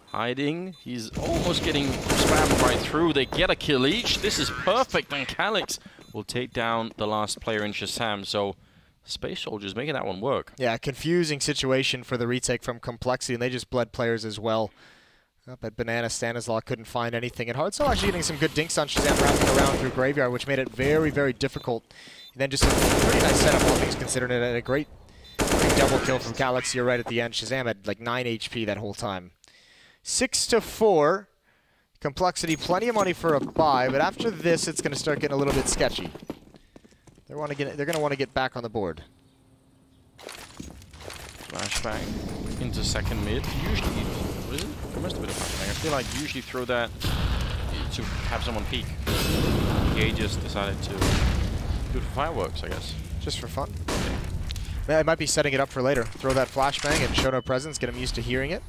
Hiding, he's almost getting spammed right through. They get a kill each. This is perfect, and Calix will take down the last player in Shazam. So Space Soldiers making that one work. Yeah, confusing situation for the retake from Complexity, and they just bled players as well. Up at Banana, Stanislaw couldn't find anything. And Hardstyle actually getting some good dinks on Shazam, wrapping around through Graveyard, which made it very, very difficult. And then just a pretty nice setup, all things considered, and a great double kill from Calix. You're right at the end. Shazam had like 9 HP that whole time. 6-4. Complexity, plenty of money for a buy, but after this, it's going to start getting a little bit sketchy. They're going to want to get back on the board. Flashbang into second mid. Usually, what is it? There must have been a flashbang. I feel like you usually throw that to have someone peek. He just decided to do it for fireworks, I guess. Just for fun. Yeah, I might be setting it up for later. Throw that flashbang and show no presence, get him used to hearing it.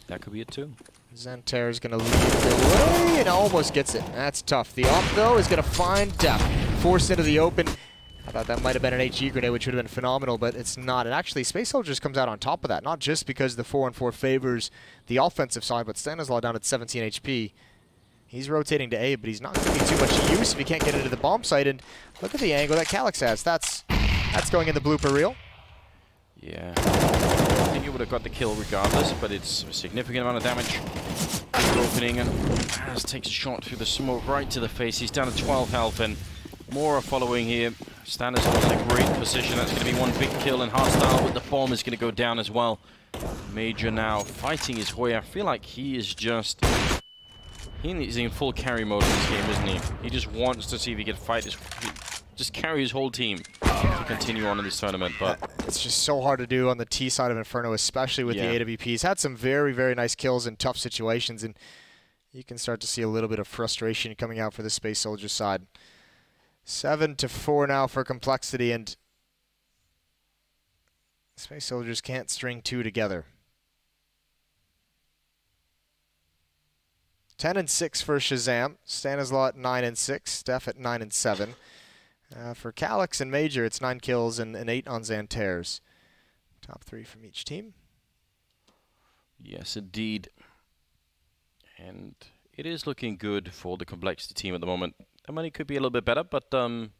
That could be it too. Xantair is going to lead the way and almost gets it. That's tough. The op, though, is going to find Def. Forced into the open. I thought that might have been an HE grenade, which would have been phenomenal, but it's not. And actually, Space Soldiers comes out on top of that, not just because the 4-on-4 favors the offensive side, but Stanislaw down at 17 HP. He's rotating to A, but he's not going to be too much use if he can't get into the bomb site. And look at the angle that Calix has. That's going in the blooper reel. Yeah. I think he would have got the kill regardless, but it's a significant amount of damage. Opening, and Paz takes a shot through the smoke right to the face. He's down to 12 health, and more are following here. Stanislaw in a great position. That's going to be one big kill, and Hardstyle with the bomb is going to go down as well. Major now fighting his way. I feel like he is just... He's in full carry mode in this game, isn't he? He just wants to see if he can fight his... Just carry his whole team to continue on in this tournament, but... It's just so hard to do on the T side of Inferno, especially with the AWP. He's had some very, very nice kills in tough situations, and you can start to see a little bit of frustration coming out for the Space Soldier side. 7-4 now for Complexity, and Space Soldiers can't string two together. 10-6 for Shazam. Stanislaw at 9-6. Steph at 9-7. For Calix and Major, it's 9 kills and 8 on Xantairs. Top 3 from each team. Yes, indeed. And it is looking good for the Complexity team at the moment. The money could be a little bit better, but 7-4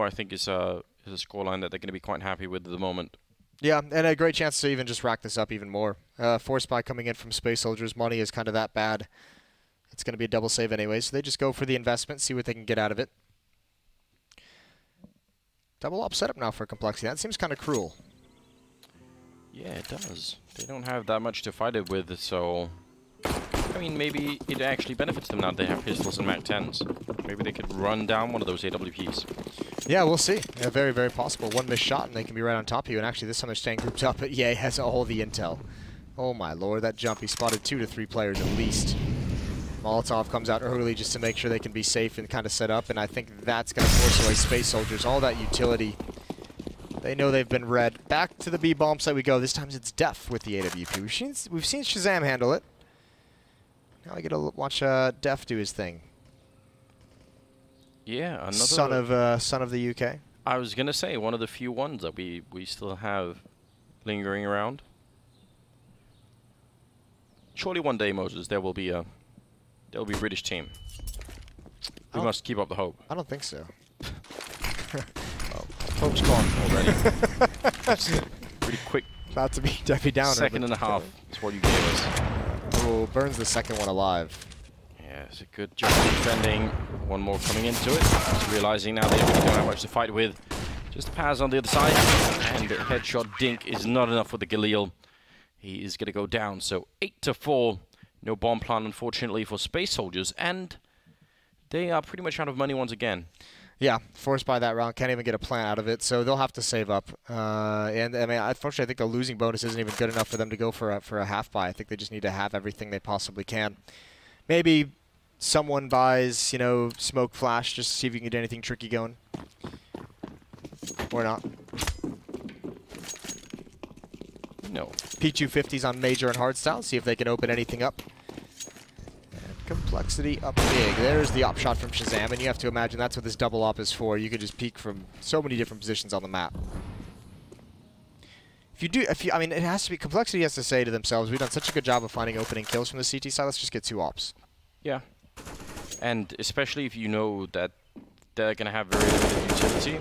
I think is a scoreline that they're going to be quite happy with at the moment. Yeah, and a great chance to even just rack this up even more. Force buy coming in from Space Soldiers. Money is kind of that bad. It's going to be a double save anyway, so they just go for the investment, see what they can get out of it. Double op setup now for Complexity. That seems kind of cruel. Yeah, it does. They don't have that much to fight it with, so... I mean, maybe it actually benefits them now they have pistols and MAC-10s. Maybe they could run down one of those AWPs. Yeah, we'll see. Yeah, very, very possible. One missed shot and they can be right on top of you. And actually, this time they're staying grouped up. But EA has all the intel. Oh my lord, that jump. He spotted 2 to 3 players at least. Molotov comes out early just to make sure they can be safe and kind of set up. And I think that's going to force away Space Soldiers. All that utility. They know they've been read. Back to the B bomb site we go. This time it's Def with the AWP. We've seen Shazam handle it. Now I get to watch Def do his thing. Yeah, another son of the UK. I was gonna say one of the few ones that we still have lingering around. Surely one day, Moses, there will be a British team. We must keep up the hope. I don't think so. Well, hope's gone already. Pretty quick. About to be Debbie Downer. Second and a half is what you gave us. Oh, burns the second one alive. Yeah, it's a good job defending. One more coming into it. Just realizing now they really don't have much to fight with. Just Paz on the other side. And the headshot dink is not enough for the Galil. He is going to go down. So 8-4. No bomb plan, unfortunately, for Space Soldiers. And they are pretty much out of money once again. Yeah, forced by that round. Can't even get a plant out of it, so they'll have to save up. And I mean, unfortunately, I think the losing bonus isn't even good enough for them to go for a half buy. I think they just need to have everything they possibly can. Maybe someone buys, you know, smoke flash just to see if you can get anything tricky going. Or not. No. P250s on Major and Hardstyle, see if they can open anything up. And Complexity up big. There's the op shot from Shazam, and you have to imagine that's what this double op is for. You could just peek from so many different positions on the map. I mean, it has to be, Complexity has to say to themselves, we've done such a good job of finding opening kills from the CT side, let's just get 2 ops. Yeah. And especially if you know that they're going to have very limited utility.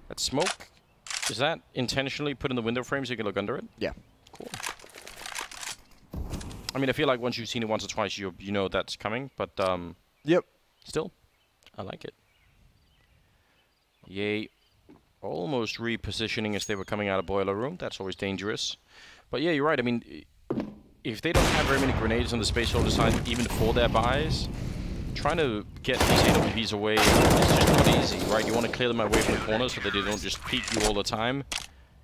That smoke, is that intentionally put in the window frame so you can look under it? Yeah. Cool. I mean, I feel like once you've seen it once or twice, you know that's coming, but Yep. Still, I like it. Yay. Almost repositioning as they were coming out of Boiler Room. That's always dangerous. But yeah, you're right. I mean, if they don't have very many grenades on the Space Soldier side, even for their buys, trying to get these AWPs away is just not easy, right? You want to clear them away from the corner so that they don't just peek you all the time.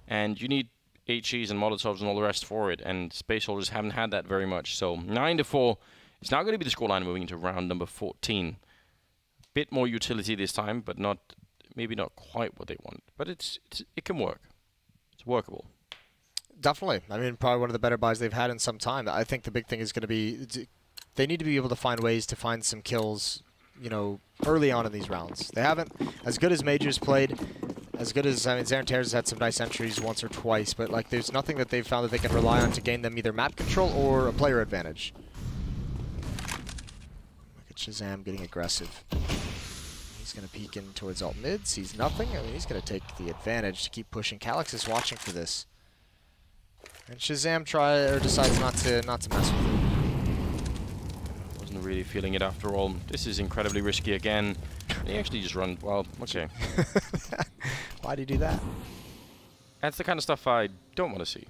And you need HEs and Molotovs and all the rest for it. And Space Soldiers haven't had that very much. So 9-4. It's now going to be the scoreline moving into round number 14. Bit more utility this time, but maybe not quite what they want. But it can work. It's workable. Definitely. I mean, probably one of the better buys they've had in some time. I think the big thing is going to be they need to be able to find ways to find some kills, you know, early on in these rounds. They haven't, as good as Major's played, as good as, I mean, Zarenter's has had some nice entries once or twice, but like there's nothing that they've found that they can rely on to gain them either map control or a player advantage. Look at Shazam getting aggressive. He's going to peek in towards alt mid, sees nothing. I mean, he's going to take the advantage to keep pushing. Calyx is watching for this. And Shazam decides not to mess with it. Wasn't really feeling it after all. This is incredibly risky again. He actually just run. Well, okay. Why do you do that? That's the kind of stuff I don't want to see.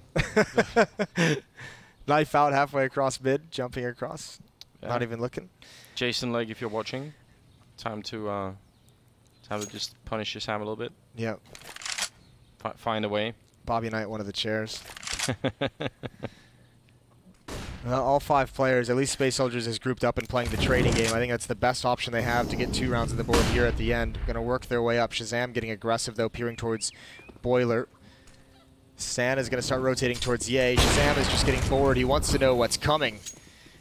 Knife out halfway across mid, jumping across, Yeah. not even looking. Jason Leg, if you're watching, time to just punish Shazam a little bit. Yep. Find a way. Bobby Knight, one of the chairs. Well, all 5 players, at least Space Soldiers, is grouped up and playing the trading game. I think that's the best option they have to get 2 rounds on the board here at the end. Going to work their way up. Shazam getting aggressive, though, peering towards Boiler. Stan is going to start rotating towards Ye. Shazam is just getting bored. He wants to know what's coming.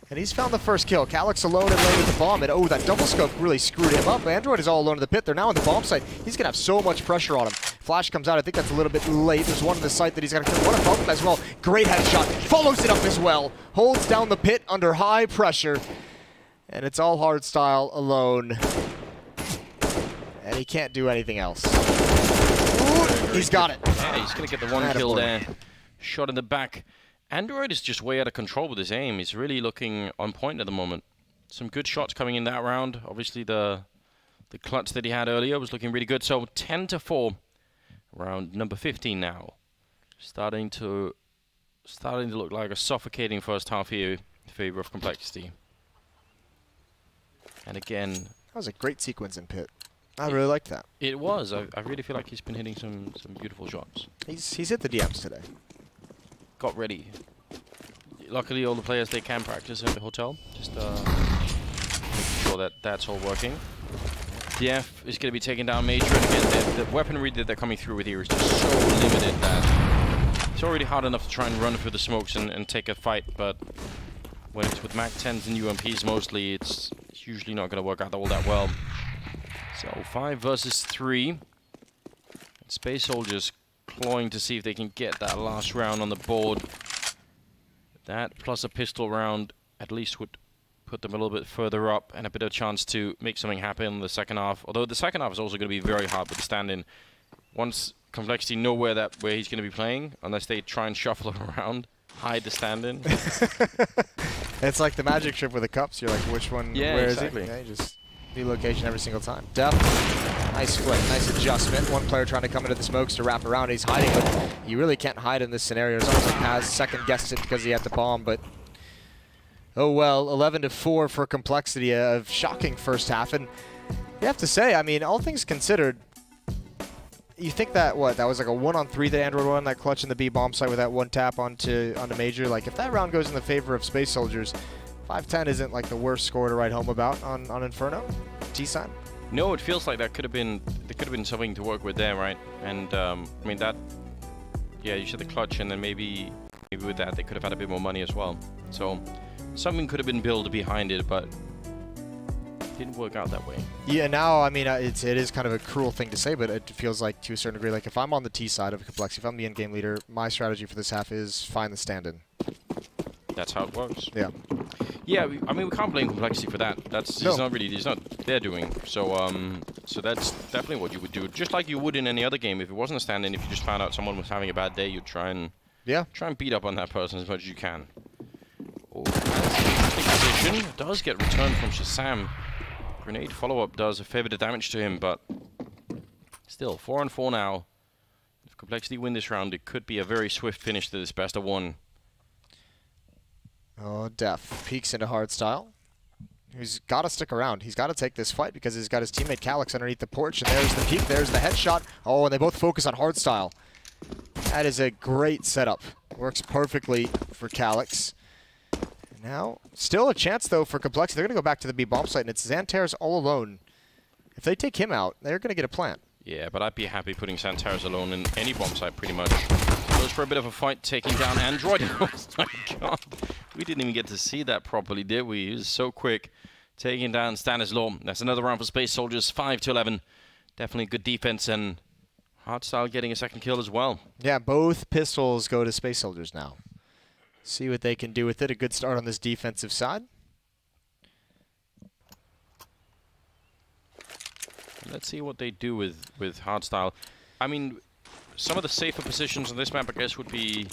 And he's found the first kill. Calyx alone in lane with the bomb. And oh, that double scope really screwed him up. Android is all alone in the pit. They're now on the bomb site. He's going to have so much pressure on him. Flash comes out. I think that's a little bit late. There's one in the site that he's got to kill. One above him as well. Great headshot. Follows it up as well. Holds down the pit under high pressure. And it's all Hardstyle alone. And he can't do anything else. Ooh, he's got it. Yeah, he's going to get the one kill there. Shot in the back. Android is just way out of control with his aim. He's really looking on point at the moment. Some good shots coming in that round. Obviously, the clutch that he had earlier was looking really good. So 10-4, round number 15 now. Starting to look like a suffocating first half here in favor of Complexity. And again, that was a great sequence in pit. I really like that. It was. I really feel like he's been hitting some beautiful shots. He's hit the DMs today. Got ready. Luckily, all the players, they can practice at the hotel. Just making sure that that's all working. DF is going to be taking down Major. And again, the weaponry that they're coming through with here is just so limited that it's already hard enough to try and run through the smokes and take a fight. But when it's with MAC-10s and UMPs mostly, it's usually not going to work out all that well. So 5 versus 3. And Space Soldiers clawing to see if they can get that last round on the board. That plus a pistol round at least would put them a little bit further up and a bit of a chance to make something happen in the second half. Although the second half is also going to be very hard with the stand-in. Once Complexity know where he's going to be playing, unless they try and shuffle around, hide the stand-in. It's like the magic trick with the cups. You're like, which one? Yeah, where exactly. is it? Yeah, you just new location every single time. Def, nice split, nice adjustment. One player trying to come into the smokes to wrap around. He's hiding, but you really can't hide in this scenario. It's almost like Paz second-guessed it because he had the bomb, but oh well. 11-4 for Complexity. A shocking first half, and you have to say, I mean, all things considered, you think that that was like a 1-on-3 that Android won, that clutch in the B bomb site with that one tap onto Major. Like if that round goes in the favor of Space Soldiers, 5-10 isn't like the worst score to write home about on Inferno. T-side. No, it feels like there could have been something to work with there, right? And I mean that. Yeah, you said the clutch, and then maybe with that they could have had a bit more money as well. So something could have been built behind it, but it didn't work out that way. Yeah, now I mean it is kind of a cruel thing to say, but it feels like to a certain degree, like if I'm on the T side of Complexity, if I'm the end game leader, my strategy for this half is find the stand-in. That's how it works. Yeah. Yeah, I mean we can't blame Complexity for that. That's it's not their doing. So so that's definitely what you would do, just like you would in any other game. If it wasn't a stand-in, if you just found out someone was having a bad day, you'd try and beat up on that person as much as you can. Oh, interesting position. It does get returned from Shazam. Grenade follow-up does a fair bit of damage to him, but still 4-4 now. If Complexity win this round, it could be a very swift finish to this best of one. Oh, Def peeks into hardstyle. He's got to stick around. He's got to take this fight because he's got his teammate Calyx underneath the porch, and there's the peek, there's the headshot. Oh, and they both focus on hardstyle. That is a great setup. Works perfectly for Calyx. Now, still a chance, though, for Complexity. They're going to go back to the B bomb site, and it's Xantares all alone. If they take him out, they're going to get a plant. Yeah, but I'd be happy putting Xantares alone in any bomb site, pretty much. Goes for a bit of a fight, taking down Android. Oh my god. We didn't even get to see that properly, did we? He was so quick. Taking down Stanislaw. That's another round for Space Soldiers, 5-11. Definitely good defense, and Hardstyle getting a second kill as well. Yeah, both pistols go to Space Soldiers now. See what they can do with it. A good start on this defensive side. Let's see what they do with Hardstyle. I mean, some of the safer positions on this map, I guess, would be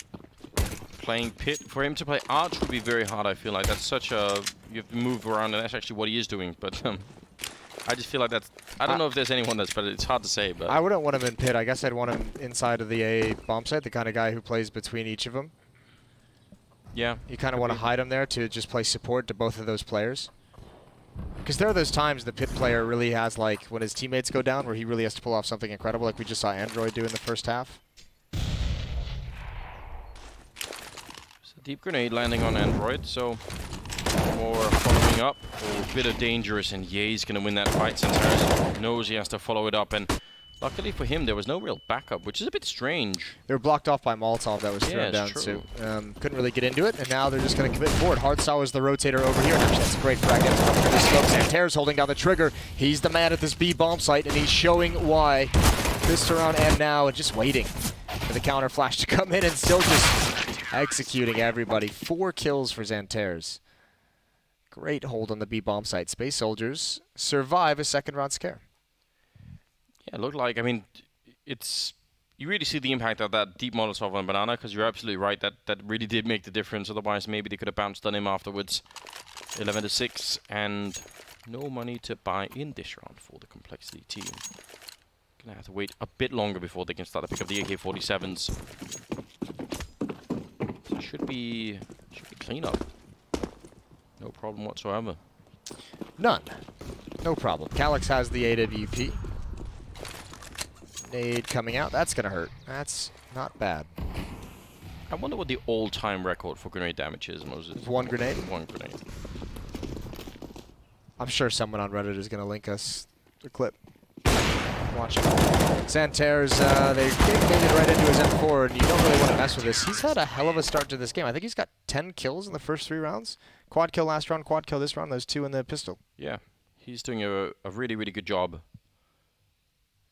playing Pit. For him to play Arch would be very hard, I feel like. That's such a... You have to move around, and that's actually what he is doing. But I just feel like that's... I don't know if there's anyone that's better. It's hard to say, but... I wouldn't want him in Pit. I guess I'd want him inside of the A bomb site, the kind of guy who plays between each of them. Yeah. You kind of want to hide him there to just play support to both of those players. Because there are those times the Pit player really has, like, when his teammates go down, where he really has to pull off something incredible, like we just saw Android do in the first half. It's a deep grenade landing on Android, so more following up. Oh, a bit of dangerous, and Ye's going to win that fight since Harris knows he has to follow it up. And luckily for him, there was no real backup, which is a bit strange. They were blocked off by Molotov that was thrown down, too. Couldn't really get into it, and now they're just going to commit forward. Hardstyle is the rotator over here. Actually, that's a great frag. Xantares holding down the trigger. He's the man at this B bomb site, and he's showing why. This around and now, and just waiting for the counter flash to come in, and still just executing everybody. 4 kills for Xantares. Great hold on the B bomb site. Space Soldiers survive a second round scare. Yeah, it looked like, I mean, it's, you really see the impact of that deep Molotov on Banana, because you're absolutely right, that really did make the difference. Otherwise, maybe they could have bounced on him afterwards. 11-6, and no money to buy in this round for the Complexity team. Gonna have to wait a bit longer before they can start to pick up the AK-47s. So should be clean up. No problem whatsoever. None. No problem. Calyx has the AWP. Nade coming out. That's going to hurt. That's not bad. I wonder what the all-time record for grenade damage is, Moses. 1 grenade? 1 grenade. I'm sure someone on Reddit is going to link us the clip. Watch it. Xantares, they made it right into his M4, and you don't really want to mess with this. He's had a hell of a start to this game. I think he's got 10 kills in the first 3 rounds. Quad kill last round, quad kill this round. Those 2 in the pistol. Yeah, he's doing a really, really good job.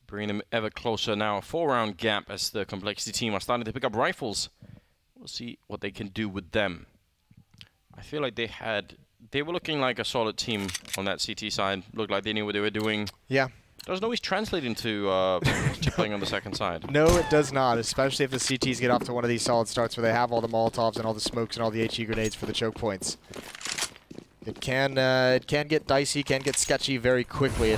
Bringing them ever closer now. A 4-round gap as the Complexity team are starting to pick up rifles. We'll see what they can do with them. I feel like they were looking like a solid team on that CT side. Looked like they knew what they were doing. Yeah. Doesn't always translate into playing on the second side. No, it does not, especially if the CTs get off to one of these solid starts where they have all the Molotovs and all the smokes and all the HE grenades for the choke points. It can get dicey, can get sketchy very quickly.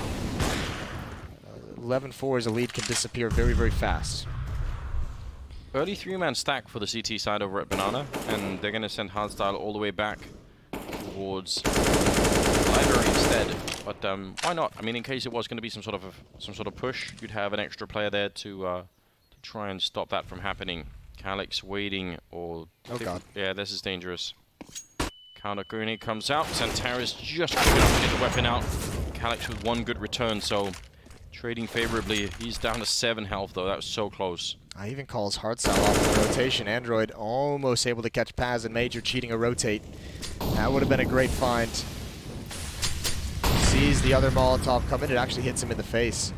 11-4 as a lead can disappear very, very fast. Early 3-man stack for the CT side over at Banana, and they're going to send Hardstyle all the way back towards Library instead. But why not? I mean, in case it was going to be some sort of push, you'd have an extra player there to try and stop that from happening. Calyx waiting, or oh god, yeah, this is dangerous. Counter grenade comes out. Santaris just quick enough to get the weapon out. Calyx with one good return, so trading favorably. He's down to 7 health, though. That was so close. I even calls Hardstyle off the rotation. Android almost able to catch Paz and Major cheating a rotate. That would have been a great find. Sees the other Molotov come in. It actually hits him in the face.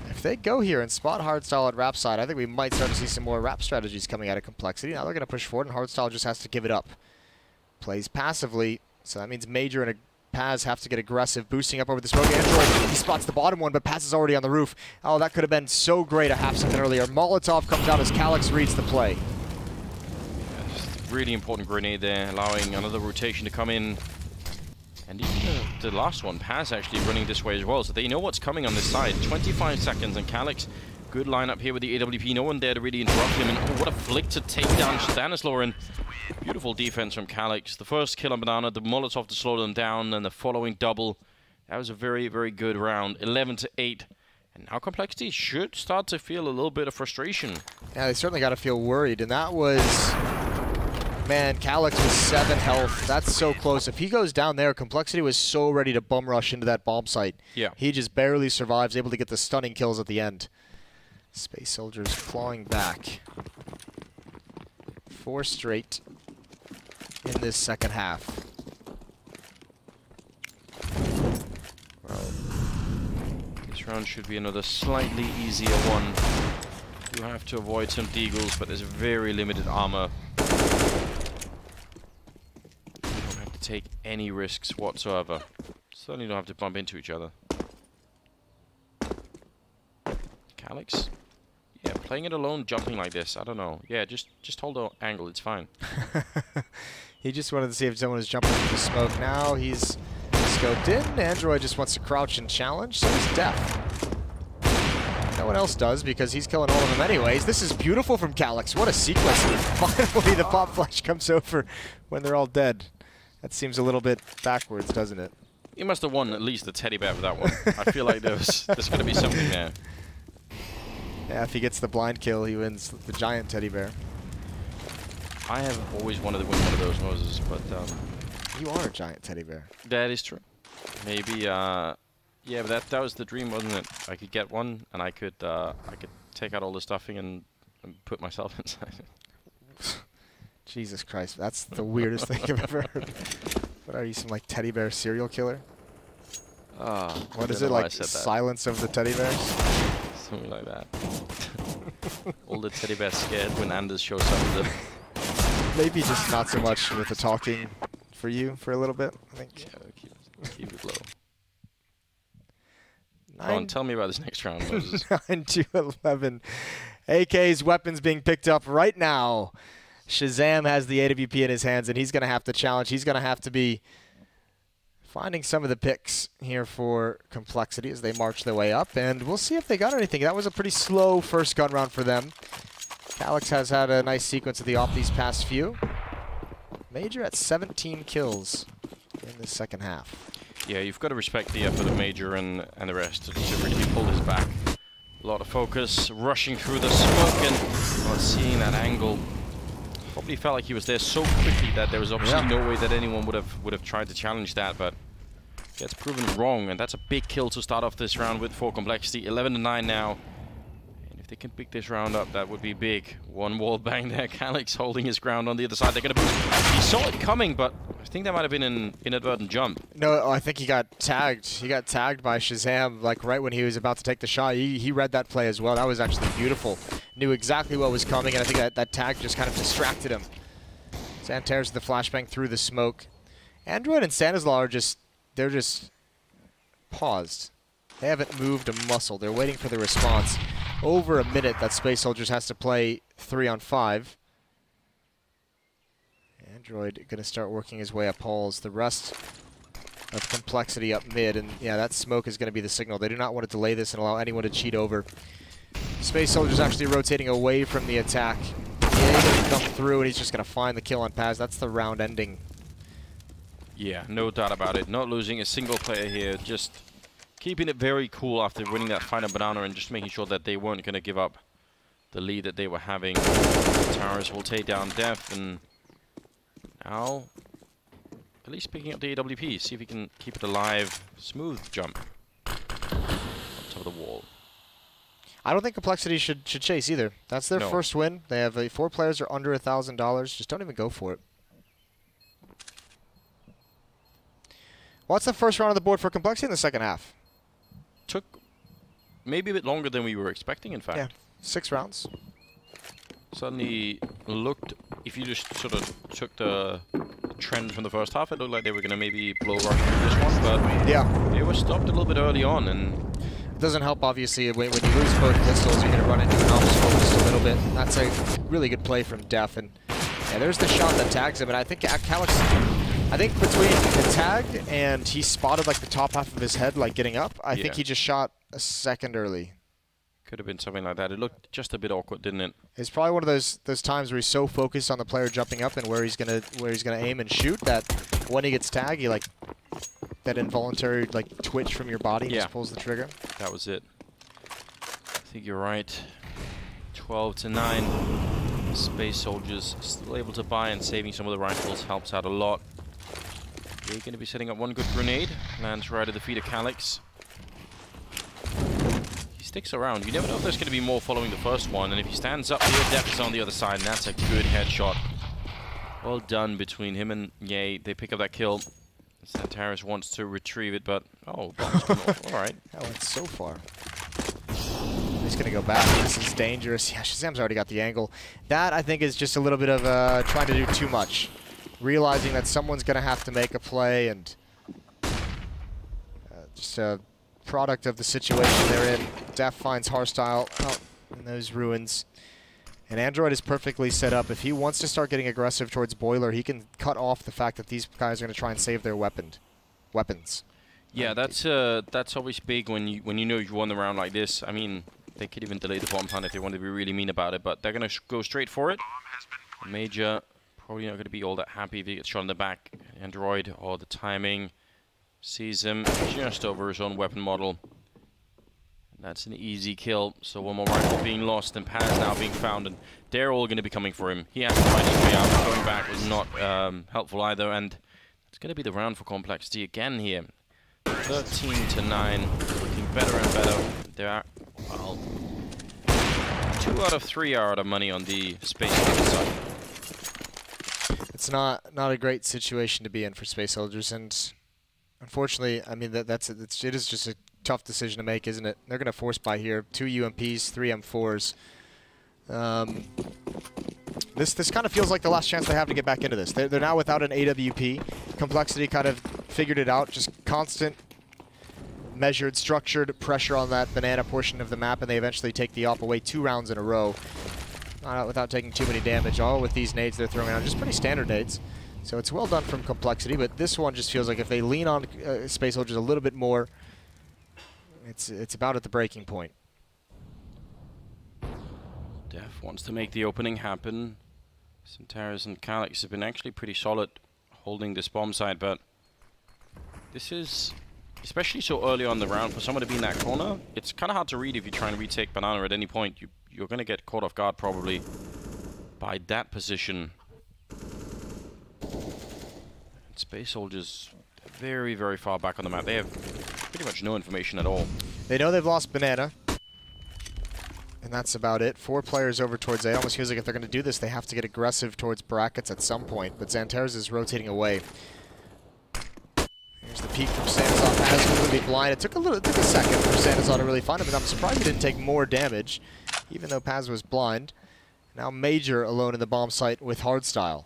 If they go here and spot Hardstyle at Rap side, I think we might start to see some more Rap strategies coming out of Complexity. Now they're going to push forward, and Hardstyle just has to give it up. Plays passively, so that means Major and Paz have to get aggressive, boosting up over the smoke. Android, he spots the bottom one, but Paz is already on the roof. Oh, that could have been so great a half second earlier. Molotov comes out as Calyx reads the play. Yeah, just a really important grenade there, allowing another rotation to come in. And even the last one, Paz actually running this way as well, so they know what's coming on this side. 25 seconds, and Calyx, good lineup here with the AWP. No one there to really interrupt him, and oh, what a flick to take down Stanislaw. Beautiful defense from Calyx. The first kill on Banana, the Molotov to slow them down, and the following double. That was a very, very good round. 11-8. And now Complexity should start to feel a little bit of frustration. Yeah, they certainly got to feel worried, and that was... Man, Calyx with 7 health. That's so close. If he goes down there, Complexity was so ready to bum rush into that bomb site. Yeah. He just barely survives, able to get the stunning kills at the end. Space Soldiers clawing back. 4 straight in this second half. Well, this round should be another slightly easier one. You have to avoid some deagles, but there's very limited armor. Take any risks whatsoever. Certainly don't have to bump into each other. Calyx? Yeah, playing it alone, jumping like this, I don't know. Yeah, just hold the angle, it's fine. He just wanted to see if someone was jumping through the smoke. Now he's scoped in. Android just wants to crouch and challenge, so he's deaf. No one else does because he's killing all of them anyways. This is beautiful from Calyx. What a sequence. Finally, the pop flash comes over when they're all dead. That seems a little bit backwards, doesn't it? He must have won at least the teddy bear for that one. I feel like there's going to be something there. Yeah, if he gets the blind kill, he wins the giant teddy bear. I have always wanted to win one of those, Moses, but... you are a giant teddy bear. That is true. Maybe, yeah, but that was the dream, wasn't it? I could get one, and I could take out all the stuffing and put myself inside it. Jesus Christ, that's the weirdest thing I've ever heard. What are you, some like teddy bear serial killer? What is it, like Silence of the Teddy Bears? Something like that. All the teddy bears scared when Anders shows up with them. Maybe just not so much with the talking for you for a little bit, I think. Yeah, keep it low. Go on, tell me about this next round, Moses. 9-11. AK's weapons being picked up right now. Shazam has the AWP in his hands, and he's going to have to challenge. He's going to have to be finding some of the picks here for Complexity as they march their way up. And we'll see if they got anything. That was a pretty slow first gun round for them. Calyx has had a nice sequence of the op these past few. Major at 17 kills in the second half. Yeah, you've got to respect the effort of Major and the rest to really pull this back. A lot of focus, rushing through the smoke and not seeing that angle. Probably felt like he was there so quickly that there was obviously no way that anyone would have tried to challenge that, but gets proven wrong, and that's a big kill to start off this round with for Complexity. 11-9 now. And if they can pick this round up, that would be big. One wall bang there. Calyx holding his ground on the other side. They're going to boost. He saw it coming, but I think that might have been an inadvertent jump. No, I think he got tagged. He got tagged by Shazam, like right when he was about to take the shot. He read that play as well. That was actually beautiful. Knew exactly what was coming, and I think that tag just kind of distracted him. Santaris the flashbang through the smoke. Android and Stanislaw are they're just paused. They haven't moved a muscle. They're waiting for the response. Over a minute that Space Soldiers has to play 3-on-5. Android going to start working his way up holes. The rest of Complexity up mid, and yeah, that smoke is going to be the signal. They do not want to delay this and allow anyone to cheat over. Space Soldier's actually rotating away from the attack. Yeah, he's going to come through, and he's just going to find the kill on Paz. That's the round ending. Yeah, no doubt about it. Not losing a single player here. Just keeping it very cool after winning that fight on Banana and just making sure that they weren't going to give up the lead that they were having. Towers will take down Def, and now at least picking up the AWP. See if he can keep it alive. Smooth jump. On top of the wall. I don't think Complexity should chase either. That's their first win. They have 4 players are under $1,000. Just don't even go for it. What's the first round on the board for Complexity in the second half? Took maybe a bit longer than we were expecting, in fact. Yeah, 6 rounds. Suddenly looked, if you just sort of took the trend from the first half, it looked like they were going to maybe blow rush through this one, but yeah, they were stopped a little bit early on, and it doesn't help, obviously, when you lose both pistols, you're going to run into an obstacle just a little bit. That's a really good play from Def, and yeah, there's the shot that tags him, and I think Calix, I think between the tag and he spotted like the top half of his head, like getting up, I think he just shot a second early. Could have been something like that. It looked just a bit awkward, didn't it? It's probably one of those times where he's so focused on the player jumping up and where he's gonna aim and shoot that when he gets tagged, he like that involuntary like twitch from your body just pulls the trigger. That was it. I think you're right. 12-9. Space Soldiers still able to buy, and saving some of the rifles helps out a lot. They're going to be setting up one good grenade. Lands right at the feet of Calix. Sticks around. You never know if there's going to be more following the first one, and if he stands up here, Def is on the other side, and that's a good headshot. Well done between him and Ye. They pick up that kill. Santaris wants to retrieve it, but all right. That went so far. He's going to go back. This is dangerous. Yeah, Shazam's already got the angle. That, I think, is just a little bit of trying to do too much. Realizing that someone's going to have to make a play, and just a product of the situation they're in. Def finds Hardstyle out in those ruins. And Android is perfectly set up. If he wants to start getting aggressive towards Boiler, he can cut off the fact that these guys are going to try and save their weapons. Yeah, that's always big when you know you won the round like this. I mean, they could even delay the bomb plant if they want to be really mean about it, but they're going to go straight for it. Major probably not going to be all that happy if he gets shot in the back. Android, or the timing, sees him just over his own weapon model. That's an easy kill. So one more rifle being lost, and Paz now being found, and they're all going to be coming for him. He has to find his way out. Going back was not helpful either, and it's going to be the round for Complexity again here. 13-9, looking better and better. There are, well, 2 out of 3 are out of money on the Space Soldiers side. It's not a great situation to be in for Space Soldiers, and unfortunately, I mean it is just a tough decision to make, isn't it? They're going to force buy here. 2 UMPs, 3 M4s. This kind of feels like the last chance they have to get back into this. They're now without an AWP. Complexity kind of figured it out. Just constant, measured, structured pressure on that banana portion of the map, and they eventually take the op away 2 rounds in a row. Without taking too many damage, all with these nades they're throwing out. Just pretty standard nades. So it's well done from Complexity, but this one just feels like if they lean on Space Soldiers a little bit more, it's about at the breaking point. Def wants to make the opening happen. Santaris and Calix have been actually pretty solid holding this bomb side, but this is, especially so early on the round, for someone to be in that corner, it's kind of hard to read if you try and retake Banana at any point. You're going to get caught off guard probably by that position. Space Soldiers very, very far back on the map. They have pretty much no information at all. They know they've lost Banana, and that's about it. 4 players over towards A. Almost feels like if they're going to do this, they have to get aggressive towards brackets at some point, but Xantares is rotating away. Here's the peek from Sanazon. Paz is going to be blind. It took a second for Sanazon to really find him, but I'm surprised he didn't take more damage, even though Paz was blind. Now Major alone in the bomb site with Hardstyle.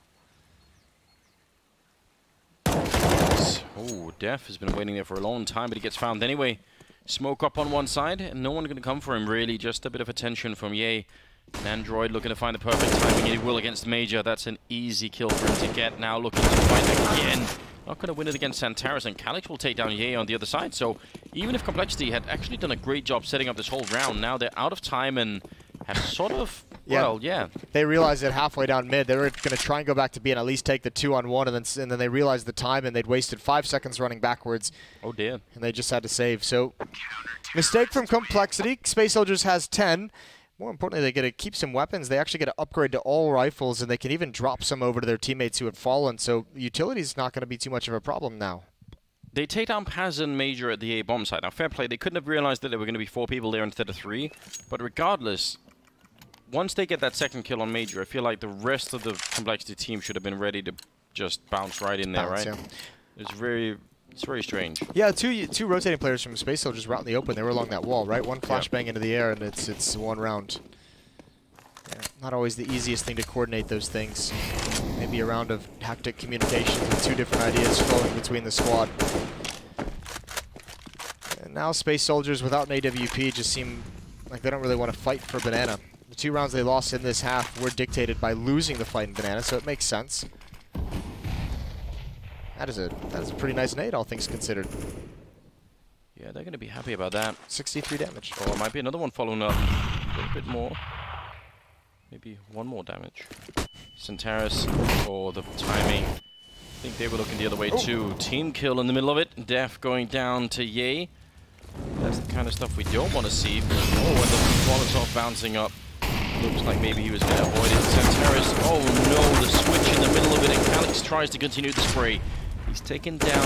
Oh, Def has been waiting there for a long time, but he gets found anyway. Smoke up on one side, and no one going to come for him, really. Just a bit of attention from Ye. And Android looking to find the perfect timing, and he will against Major. That's an easy kill for him to get. Now looking to fight again. Not going to win it against Santaris, and Calix will take down Ye on the other side. So even if Complexity had actually done a great job setting up this whole round, now they're out of time and have sort of, well, yeah. They realized that halfway down mid, they were going to try and go back to B and at least take the 2-on-1, and then they realized the time, and they'd wasted 5 seconds running backwards. Oh, dear. And they just had to save. So, mistake from Complexity. Space Soldiers has 10. more importantly, they get to keep some weapons. They actually get to upgrade to all rifles, and they can even drop some over to their teammates who had fallen. So utility's not going to be too much of a problem now. They take down Paz and Major at the A bomb site. Now, fair play. They couldn't have realized that there were going to be 4 people there instead of 3. But regardless, once they get that second kill on Major, I feel like the rest of the Complexity team should have been ready to just bounce right in there, right? Yeah. It's very strange. Yeah, two rotating players from Space Soldiers were out in the open. They were along that wall, right? One flashbang into the air, and it's 1 round. Yeah, not always the easiest thing to coordinate those things. Maybe a round of hectic communication with 2 different ideas flowing between the squad. And now Space Soldiers without an AWP just seem like they don't really want to fight for Banana. The 2 rounds they lost in this half were dictated by losing the fight in Banana, so it makes sense. That is a pretty nice nade, all things considered. Yeah, they're going to be happy about that. 63 damage. Or it might be another one following up. A little bit more. Maybe 1 more damage. Centaurus for the timing. I think they were looking the other way too. Team kill in the middle of it. Def going down to Ye. That's the kind of stuff we don't want to see. Oh, when the Molotov bouncing up. Looks like maybe he was going to avoid it. Centaurus, oh no, the switch in the middle of it, and Calyx tries to continue the spray. He's taken down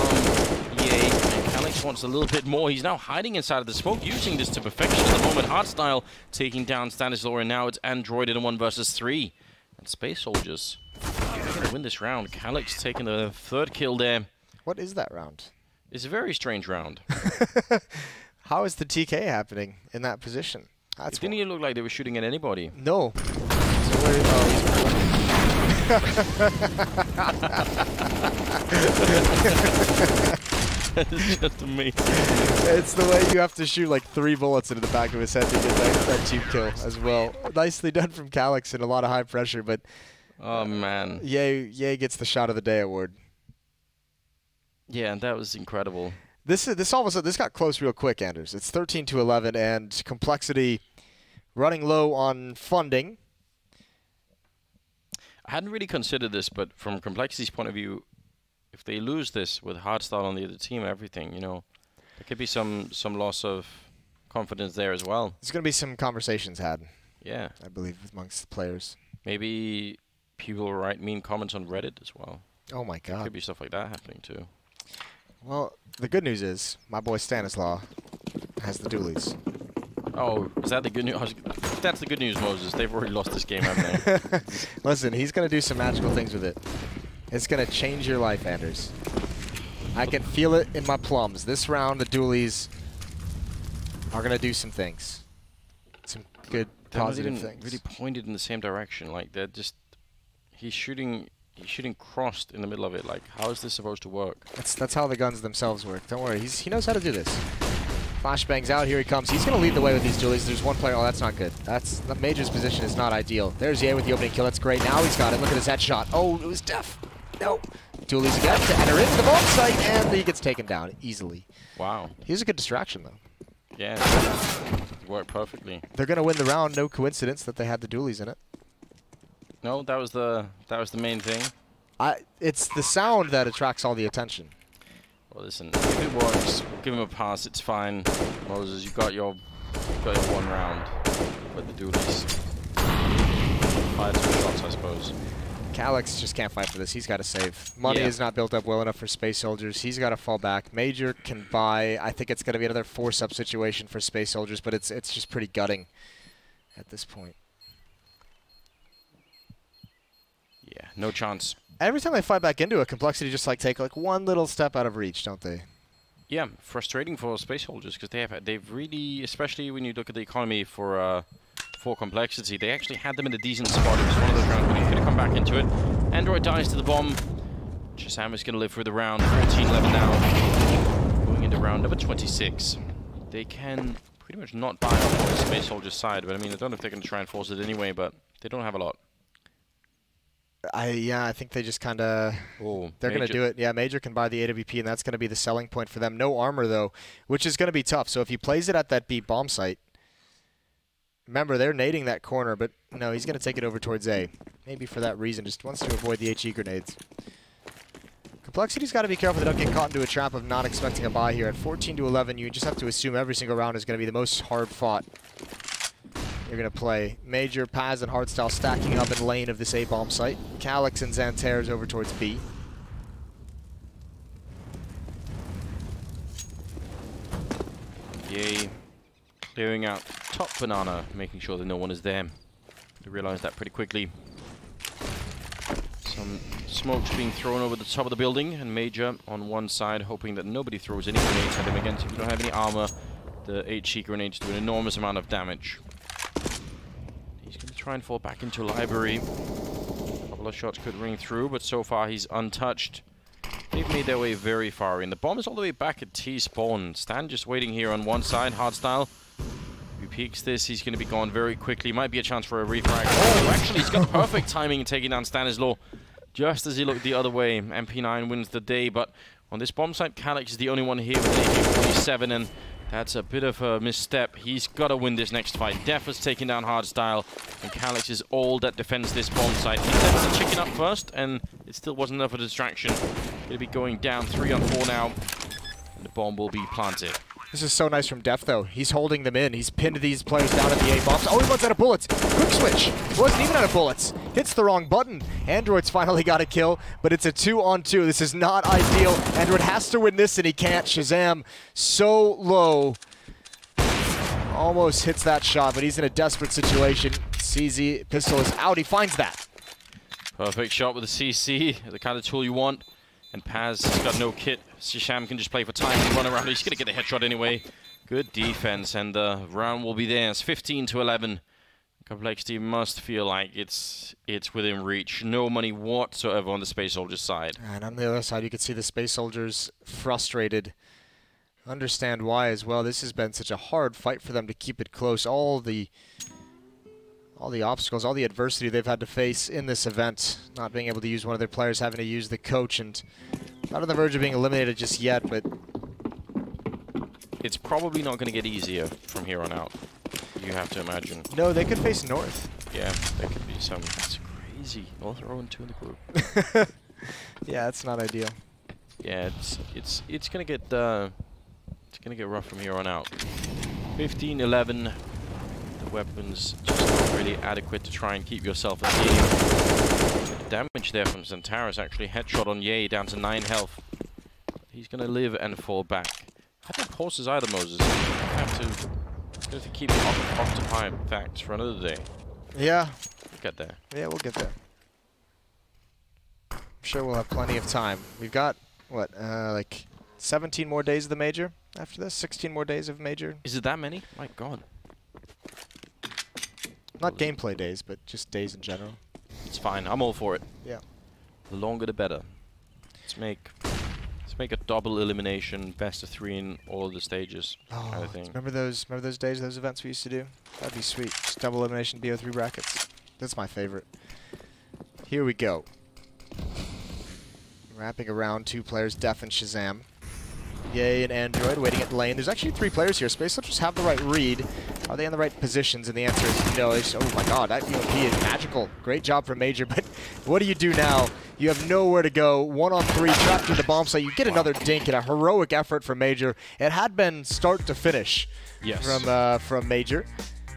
Ye, and Calyx wants a little bit more. He's now hiding inside of the smoke, using this to perfection at the moment. Hardstyle taking down Stanislaw, and now it's Android in a 1 versus 3. And Space Soldiers are going to win this round. Calyx taking the 3rd kill there. What is that round? It's a very strange round. How is the TK happening in that position? It didn't even look like they were shooting at anybody. No. So where, It's just amazing. It's the way you have to shoot like 3 bullets into the back of his head to get that team kill as well. Nicely done from Calyx and a lot of high pressure, but oh man. Ye gets the shot of the day award. Yeah, that was incredible. This all of a sudden, this got close real quick, Anders. It's 13-11, and Complexity running low on funding. I hadn't really considered this, but from Complexity's point of view, if they lose this with Hardstyle on the other team, everything, you know, there could be some loss of confidence there as well. There's going to be some conversations had. Yeah. I believe, amongst the players. Maybe people write mean comments on Reddit as well. Oh my God. There could be stuff like that happening too. Well, the good news is my boy Stanislaw has the dualies. Oh, is that the good news? That's the good news, Moses. They've already lost this game, haven't they? Listen, he's going to do some magical things with it. It's going to change your life, Anders. I can feel it in my plums. This round, the dualies are going to do some things. Some good, positive things. Really pointed in the same direction. Like, they're just... He's shooting crossed in the middle of it. Like, how is this supposed to work? That's how the guns themselves work. Don't worry. He knows how to do this. Flashbangs out. Here he comes. He's going to lead the way with these dualies. There's one player. Oh, that's not good. That's the Major's position is not ideal. There's Ye with the opening kill. That's great. Now he's got it. Look at his headshot. Oh, it was Def. No. Dualies again to enter into the bomb site, and he gets taken down easily. Wow. He's a good distraction, though. Yeah. It worked perfectly. They're going to win the round. No coincidence that they had the dualies in it. No, that was the main thing. It's the sound that attracts all the attention. Well, listen, if it works, we'll give him a pass. It's fine. Moses, you got your 1 round with the dualies. Fire 2 shots, I suppose. Calyx just can't fight for this. He's got to save. Money is not built up well enough for Space Soldiers. He's got to fall back. Major can buy. I think it's going to be another force-up situation for Space Soldiers, but it's just pretty gutting at this point. Yeah, no chance. Every time they fight back into it, Complexity just take one little step out of reach, don't they? Yeah, frustrating for Space Soldiers because they've really, especially when you look at the economy for Complexity, they actually had them in a decent spot. It was one of those rounds where they could have come back into it. Android dies to the bomb. Shazam is going to live through the round. 14-11 now. Going into round number 26. They can pretty much not buy up on the Space Soldiers side, but I mean, I don't know if they're going to try and force it anyway, but they don't have a lot. I think they just kind of... They're going to do it. Yeah, Major can buy the AWP, and that's going to be the selling point for them. No armor, though, which is going to be tough. So if he plays it at that B bomb site... Remember, they're nading that corner, but no, he's going to take it over towards A. Maybe for that reason, just wants to avoid the HE grenades. Complexity's got to be careful they don't get caught into a trap of not expecting a buy here. At 14-11, you just have to assume every single round is going to be the most hard-fought. You're going to play Major, Paz, and Hardstyle stacking up in lane of this A-bomb site. Calyx and Xantares over towards B. Yay. Clearing out top banana, making sure that no one is there. They realize that pretty quickly. Some smokes being thrown over the top of the building, and Major on one side, hoping that nobody throws any grenades at him. Again, if you don't have any armor, the HE grenades do an enormous amount of damage. He's going to try and fall back into library. A couple of shots could ring through, but so far he's untouched. They've made their way very far in. The bomb is all the way back at T-spawn. Stan just waiting here on one side. Hardstyle. If he peeks this, he's going to be gone very quickly. Might be a chance for a refrag. Oh, actually, he's got perfect timing in taking down Stanislaw. Just as he looked the other way. MP9 wins the day, but on this bomb site, Calyx is the only one here with an AK-47, and that's a bit of a misstep. He's got to win this next fight. Def has taken down Hardstyle, and Calyx is all that defends this bomb site. He sets the chicken up first, and it still wasn't enough of a distraction. Going to be going down 3 on 4 now, and the bomb will be planted. This is so nice from Def, though. He's holding them in. He's pinned these players down at the A-bombs. Oh, he runs out of bullets. Quick switch. Wasn't even out of bullets. Hits the wrong button. Android's finally got a kill, but it's a 2-on-2. This is not ideal. Android has to win this, and he can't. Shazam so low. Almost hits that shot, but he's in a desperate situation. CZ pistol is out. He finds that. Perfect shot with the CC, the kind of tool you want. And Paz has got no kit. Shisham can just play for time and run around. He's going to get a headshot anyway. Good defense, and the round will be theirs. 15-11. Complexity must feel like it's within reach. No money whatsoever on the Space Soldiers side. And on the other side, you can see the Space Soldiers frustrated. Understand why as well. This has been such a hard fight for them to keep it close. All the obstacles, all the adversity they've had to face in this event, not being able to use one of their players, having to use the coach, and not on the verge of being eliminated just yet, but it's probably not going to get easier from here on out, you have to imagine. No, they could face North. Yeah, there could be some. That's crazy. North are 0-2 in the group. Yeah, it's not ideal. Yeah, it's going to get rough from here on out. 15-11. Weapons just not really adequate to try and keep yourself in the game. Damage there from Xantares, actually. Headshot on Ye, down to 9 health. He's going to live and fall back. I don't have horses either, Moses. I have to keep occupied facts for another day. Yeah. We'll get there. Yeah, we'll get there. I'm sure we'll have plenty of time. We've got, what, like 17 more days of the Major after this? 16 more days of Major? Is it that many? My God. Not gameplay days, but just days in general. It's fine. I'm all for it. Yeah. The longer the better. Let's make a double elimination, best of 3 in all of the stages kind of thing. Remember those days, those events we used to do? That'd be sweet. Just double elimination, BO3 brackets. That's my favorite. Here we go. Wrapping around 2 players, Def and Shazam. Yay and Android waiting at lane. There's actually 3 players here. Space Soldiers have the right read. Are they in the right positions? And the answer is no. Oh my God, that EOP is magical. Great job from Major, but what do you do now? You have nowhere to go. 1-on-3, trapped in the bomb site. You get another dink and a heroic effort from Major. It had been start to finish from Major.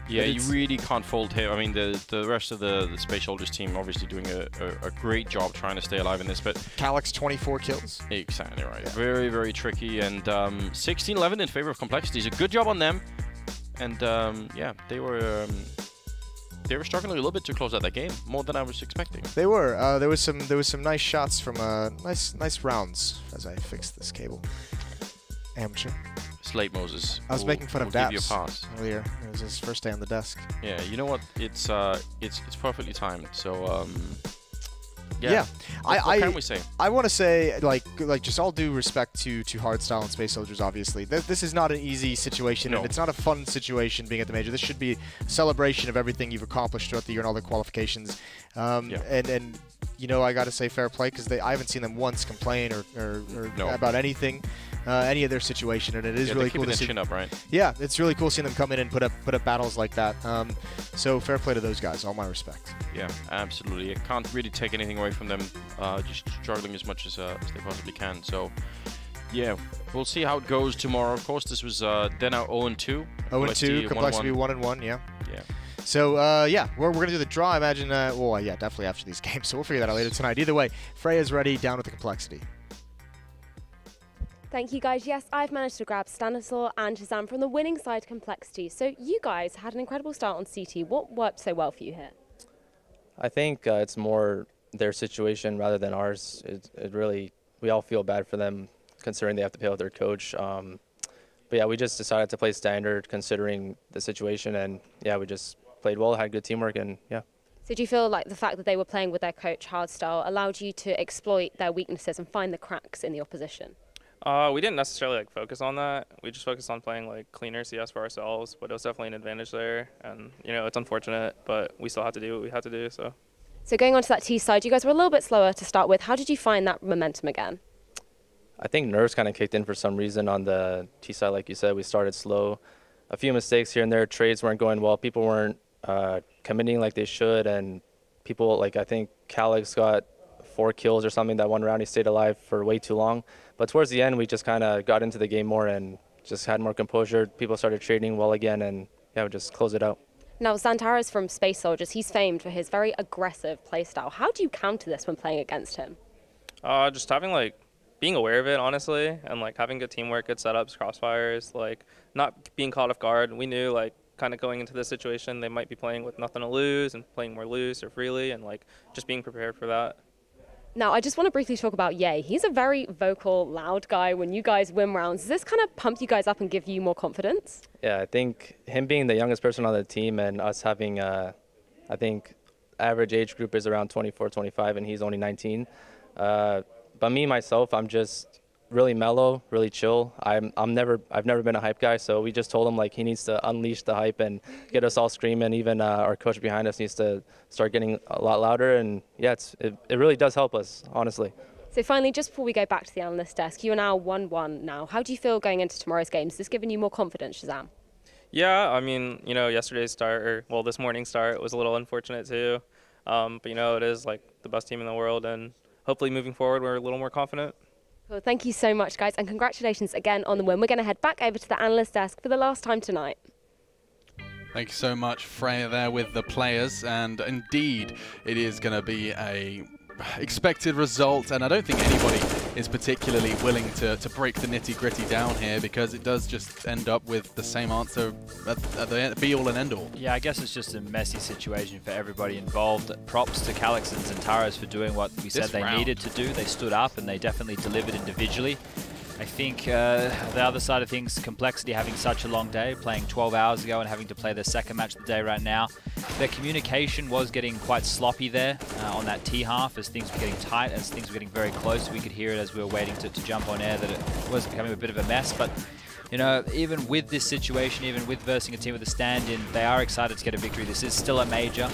Yeah, you really can't fault him. I mean, the rest of the Space Soldiers team obviously doing a great job trying to stay alive in this, but Calyx 24 kills. Exactly right. Yeah. Very, very tricky, and 16-11 in favor of Complexity. A good job on them, and yeah, they were struggling a little bit to close out that game, more than I was expecting. They were. There was some nice shots from nice rounds as I fixed this cable. Amateur. Late Moses. I was making fun of Daps. Give you a pass earlier. It was his first day on the desk. Yeah, you know what? It's perfectly timed. So yeah. What can we say? I want to say like just all due respect to Hardstyle and Space Soldiers. Obviously, this is not an easy situation, and it's not a fun situation being at the Major. This should be a celebration of everything you've accomplished throughout the year and all the qualifications. And you know, I got to say fair play because I haven't seen them once complain or about anything. Any of their situation, and it is really cool to see. Chin up, right? Yeah, it's really cool seeing them come in and put up battles like that. So fair play to those guys. All my respect. Yeah, absolutely. I can't really take anything away from them. Just struggling as much as they possibly can. So yeah, we'll see how it goes tomorrow. Of course, this was they're now 0-2. 0-2. Complexity 1-1. Yeah. Yeah. So, yeah, we're going to do the draw, I imagine. Well, yeah, definitely after these games. So we'll figure that out later tonight. Either way, Freya's ready, down with the complexity. Thank you, guys. Yes, I've managed to grab Stanislaw and Shazam from the winning side complexity. So you guys had an incredible start on CT. What worked so well for you here? I think it's more their situation rather than ours. It really, we all feel bad for them considering they have to pay with their coach. But yeah, we just decided to play standard considering the situation, and yeah, we just played well, had good teamwork, and yeah. So do you feel like the fact that they were playing with their coach hardstyle allowed you to exploit their weaknesses and find the cracks in the opposition? We didn't necessarily focus on that. We just focused on playing cleaner CS for ourselves, but it was definitely an advantage there. And it's unfortunate, but we still had to do what we had to do. So going on to that T side, you guys were a little bit slower to start with. How did you find that momentum again? I think nerves kind of kicked in for some reason on the T side, like you said. We started slow, a few mistakes here and there. Trades weren't going well. People weren't committing like they should, and people I think Calix got 4 kills or something that one round. He stayed alive for way too long. But towards the end, we just kind of got into the game more and just had more composure. People started trading well again, and yeah, we just closed it out. Now, Xantaras from Space Soldiers, he's famed for his very aggressive playstyle. How do you counter this when playing against him? Just having being aware of it, honestly, and having good teamwork, good setups, crossfires, not being caught off guard. We knew kind of going into this situation, they might be playing with nothing to lose and playing more loose or freely, and just being prepared for that. Now, I just want to briefly talk about Ye. He's a very vocal, loud guy. When you guys win rounds, does this kind of pump you guys up and give you more confidence? Yeah, I think him being the youngest person on the team and us having, I think, average age group is around 24, 25, and he's only 19. But me, myself, I'm just really mellow, really chill. I've never been a hype guy, so we just told him he needs to unleash the hype and get us all screaming. Even our coach behind us needs to start getting a lot louder, and yeah, it really does help us, honestly. So finally, just before we go back to the analyst desk, you are now 1-1 now. How do you feel going into tomorrow's game? Is this giving you more confidence, Shazam? Yeah, I mean, yesterday's start, this morning's start was a little unfortunate too. But it is the best team in the world, and hopefully moving forward, we're a little more confident. Well, thank you so much, guys, and congratulations again on the win. We're going to head back over to the analyst desk for the last time tonight. Thank you so much, Freya, there with the players, and indeed, it is going to be a expected result, and I don't think anybody is particularly willing to break the nitty-gritty down here, because it does just end up with the same answer at the be-all and end-all. Yeah, I guess it's just a messy situation for everybody involved. Props to Calix and Xantaras for doing what we said they needed to do. They stood up and they definitely delivered individually. I think the other side of things, Complexity having such a long day, playing 12 hours ago and having to play their second match of the day right now. Their communication was getting quite sloppy there on that T half as things were getting tight, as things were getting very close. We could hear it as we were waiting to jump on air that it was becoming a bit of a mess. But even with this situation, even with versing a team with a stand-in, they are excited to get a victory. This is still a major.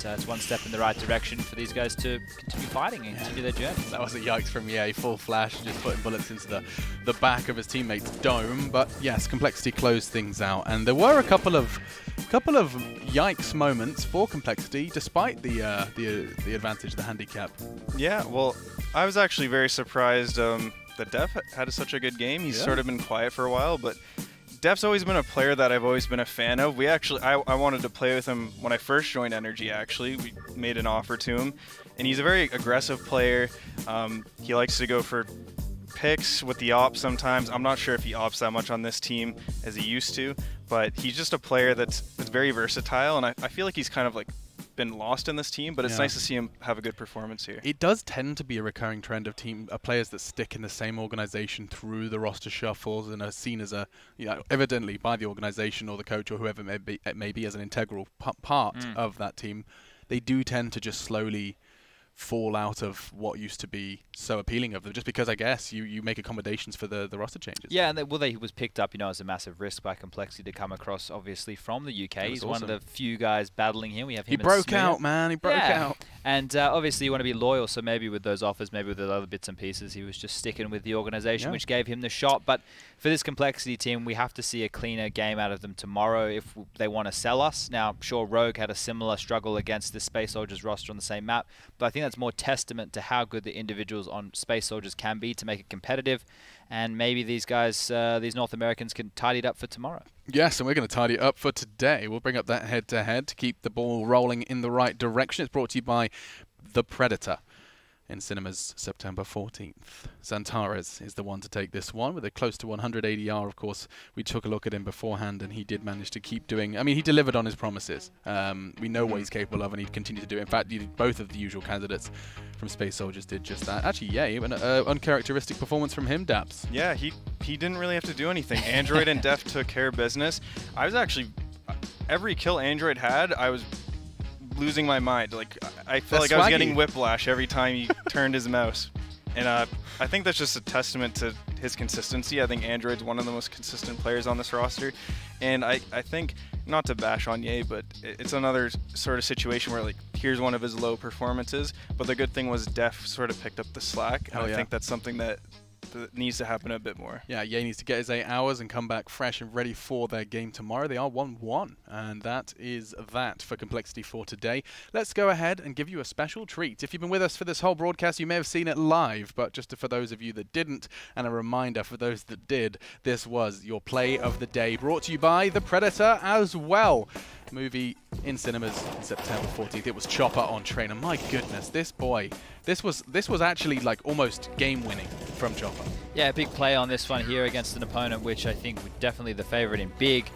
It's one step in the right direction for these guys to continue fighting and continue their journey. That was a yikes from Ye, full flash, just putting bullets into the back of his teammate's dome. But yes, Complexity closed things out, and there were a couple of yikes moments for Complexity, despite the advantage, the handicap. Yeah, well, I was actually very surprised that Def had such a good game. He's sort of been quiet for a while, but Def's always been a player that I've always been a fan of. I wanted to play with him when I first joined Energy, actually. We made an offer to him, and he's a very aggressive player. He likes to go for picks with the ops sometimes. I'm not sure if he ops that much on this team as he used to, but he's just a player that's very versatile, and I feel like he's kind of been lost in this team, but it's nice to see him have a good performance here. It does tend to be a recurring trend of players that stick in the same organization through the roster shuffles and are seen as evidently by the organization or the coach or whoever it may be as an integral part of that team. They do tend to just slowly fall out of what used to be so appealing of them, just because I guess you make accommodations for the roster changes. Yeah, and he was picked up, as a massive risk by Complexity to come across, obviously, from the UK. He's awesome. One of the few guys battling him. We have him. He broke out, man. He broke out. And obviously you want to be loyal, so maybe with those offers, maybe with the other bits and pieces, he was just sticking with the organization, which gave him the shot. But for this Complexity team, we have to see a cleaner game out of them tomorrow if they want to sell us. Now, sure, Rogue had a similar struggle against the Space Soldiers roster on the same map, but I think that's more testament to how good the individuals on Space Soldiers can be to make it competitive. And maybe these guys, these North Americans, can tidy it up for tomorrow. Yes, and we're going to tidy it up for today. We'll bring up that head-to-head to keep the ball rolling in the right direction. It's brought to you by The Predator in cinemas September 14th. Zantares is the one to take this one with a close to 100 ADR. Of course, we took a look at him beforehand, and he did manage to keep doing... I mean, he delivered on his promises. We know what he's capable of, and he'd continue to do it. In fact, both of the usual candidates from Space Soldiers did just that. Actually, yeah, an uncharacteristic performance from him, Daps. Yeah, he didn't really have to do anything. Android and Def took care of business. I was actually... Every kill Android had, I was losing my mind. Like, I felt like I was getting whiplash every time he turned his mouse. And I think that's just a testament to his consistency. I think Android's one of the most consistent players on this roster. And I think, not to bash on Ye, but it's another sort of situation where, like, here's one of his low performances. But the good thing was Def sort of picked up the slack. And I think that's something that needs to happen a bit more. Yeah, Ye needs to get his 8 hours and come back fresh and ready for their game tomorrow. They are 1-1, and that is that for Complexity for today. Let's go ahead and give you a special treat. If you've been with us for this whole broadcast, you may have seen it live, but just for those of you that didn't, and a reminder for those that did, this was your play of the day, brought to you by The Predator as well. Movie in cinemas on September 14th. It was Chopper on Trainer. My goodness, this boy. This was actually like almost game-winning from Chopper. Yeah, big play on this one here against an opponent which I think was definitely the favorite in big.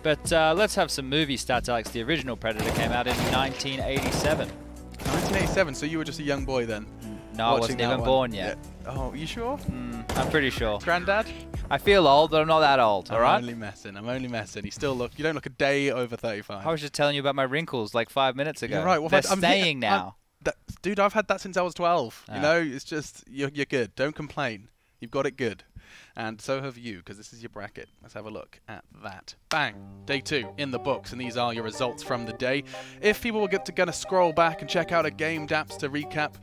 But let's have some movie stats, Alex. The original Predator came out in 1987. 1987, so you were just a young boy then? No, I wasn't even born yet. Yeah. Oh, you sure? I'm pretty sure. Granddad? I feel old, but I'm not that old, all right? I'm only messing. You don't look a day over 35. I was just telling you about my wrinkles like 5 minutes ago. You're right. Well, they're staying now. Dude, I've had that since I was 12. Oh. You know, it's just, you're good. Don't complain. You've got it good. And so have you, because this is your bracket. Let's have a look at that. Bang! Day 2 in the books, and these are your results from the day. If people were gonna scroll back and check out a game, Daps, to recap,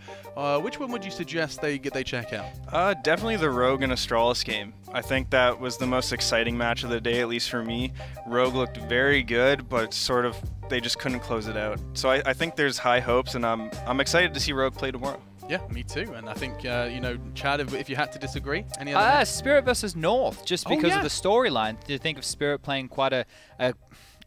which one would you suggest they check out? Definitely the Rogue and Astralis game. I think that was the most exciting match of the day, at least for me. Rogue looked very good, but sort of they just couldn't close it out. So I think there's high hopes, and I'm excited to see Rogue play tomorrow. Yeah, me too. And I think, you know, Chad, if you had to disagree, any other Spirit versus North, just because of the storyline. To think of Spirit playing quite a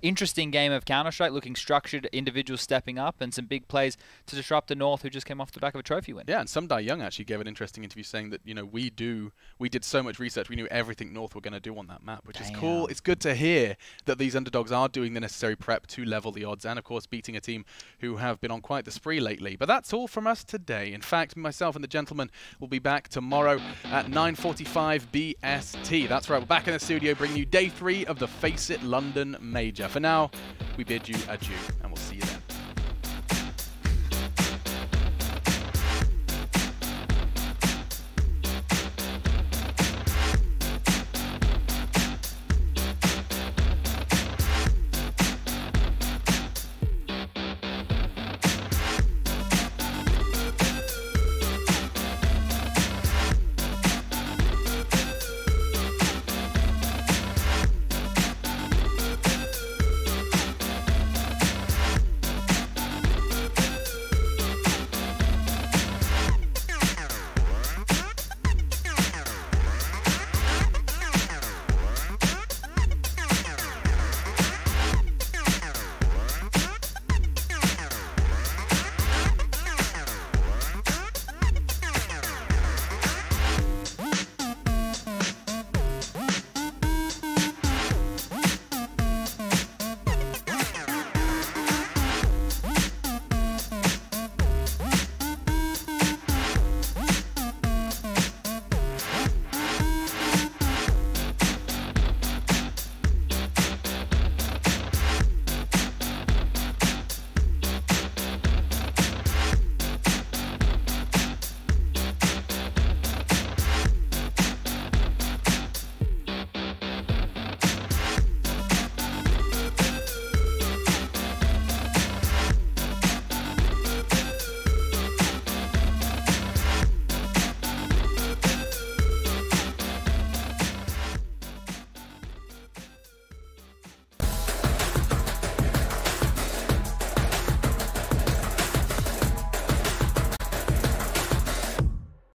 interesting game of Counter-Strike, looking structured, individuals stepping up, and some big plays to disrupt the North, who just came off the back of a trophy win. Yeah, and Sum Dai Young actually gave an interesting interview saying that, you know, we did so much research, we knew everything North were going to do on that map, which is cool. It's good to hear that these underdogs are doing the necessary prep to level the odds, and of course beating a team who have been on quite the spree lately. But that's all from us today. In fact, myself and the gentlemen will be back tomorrow at 9:45 BST. That's right, we're back in the studio bringing you day 3 of the FACEIT London Major. For now, we bid you adieu.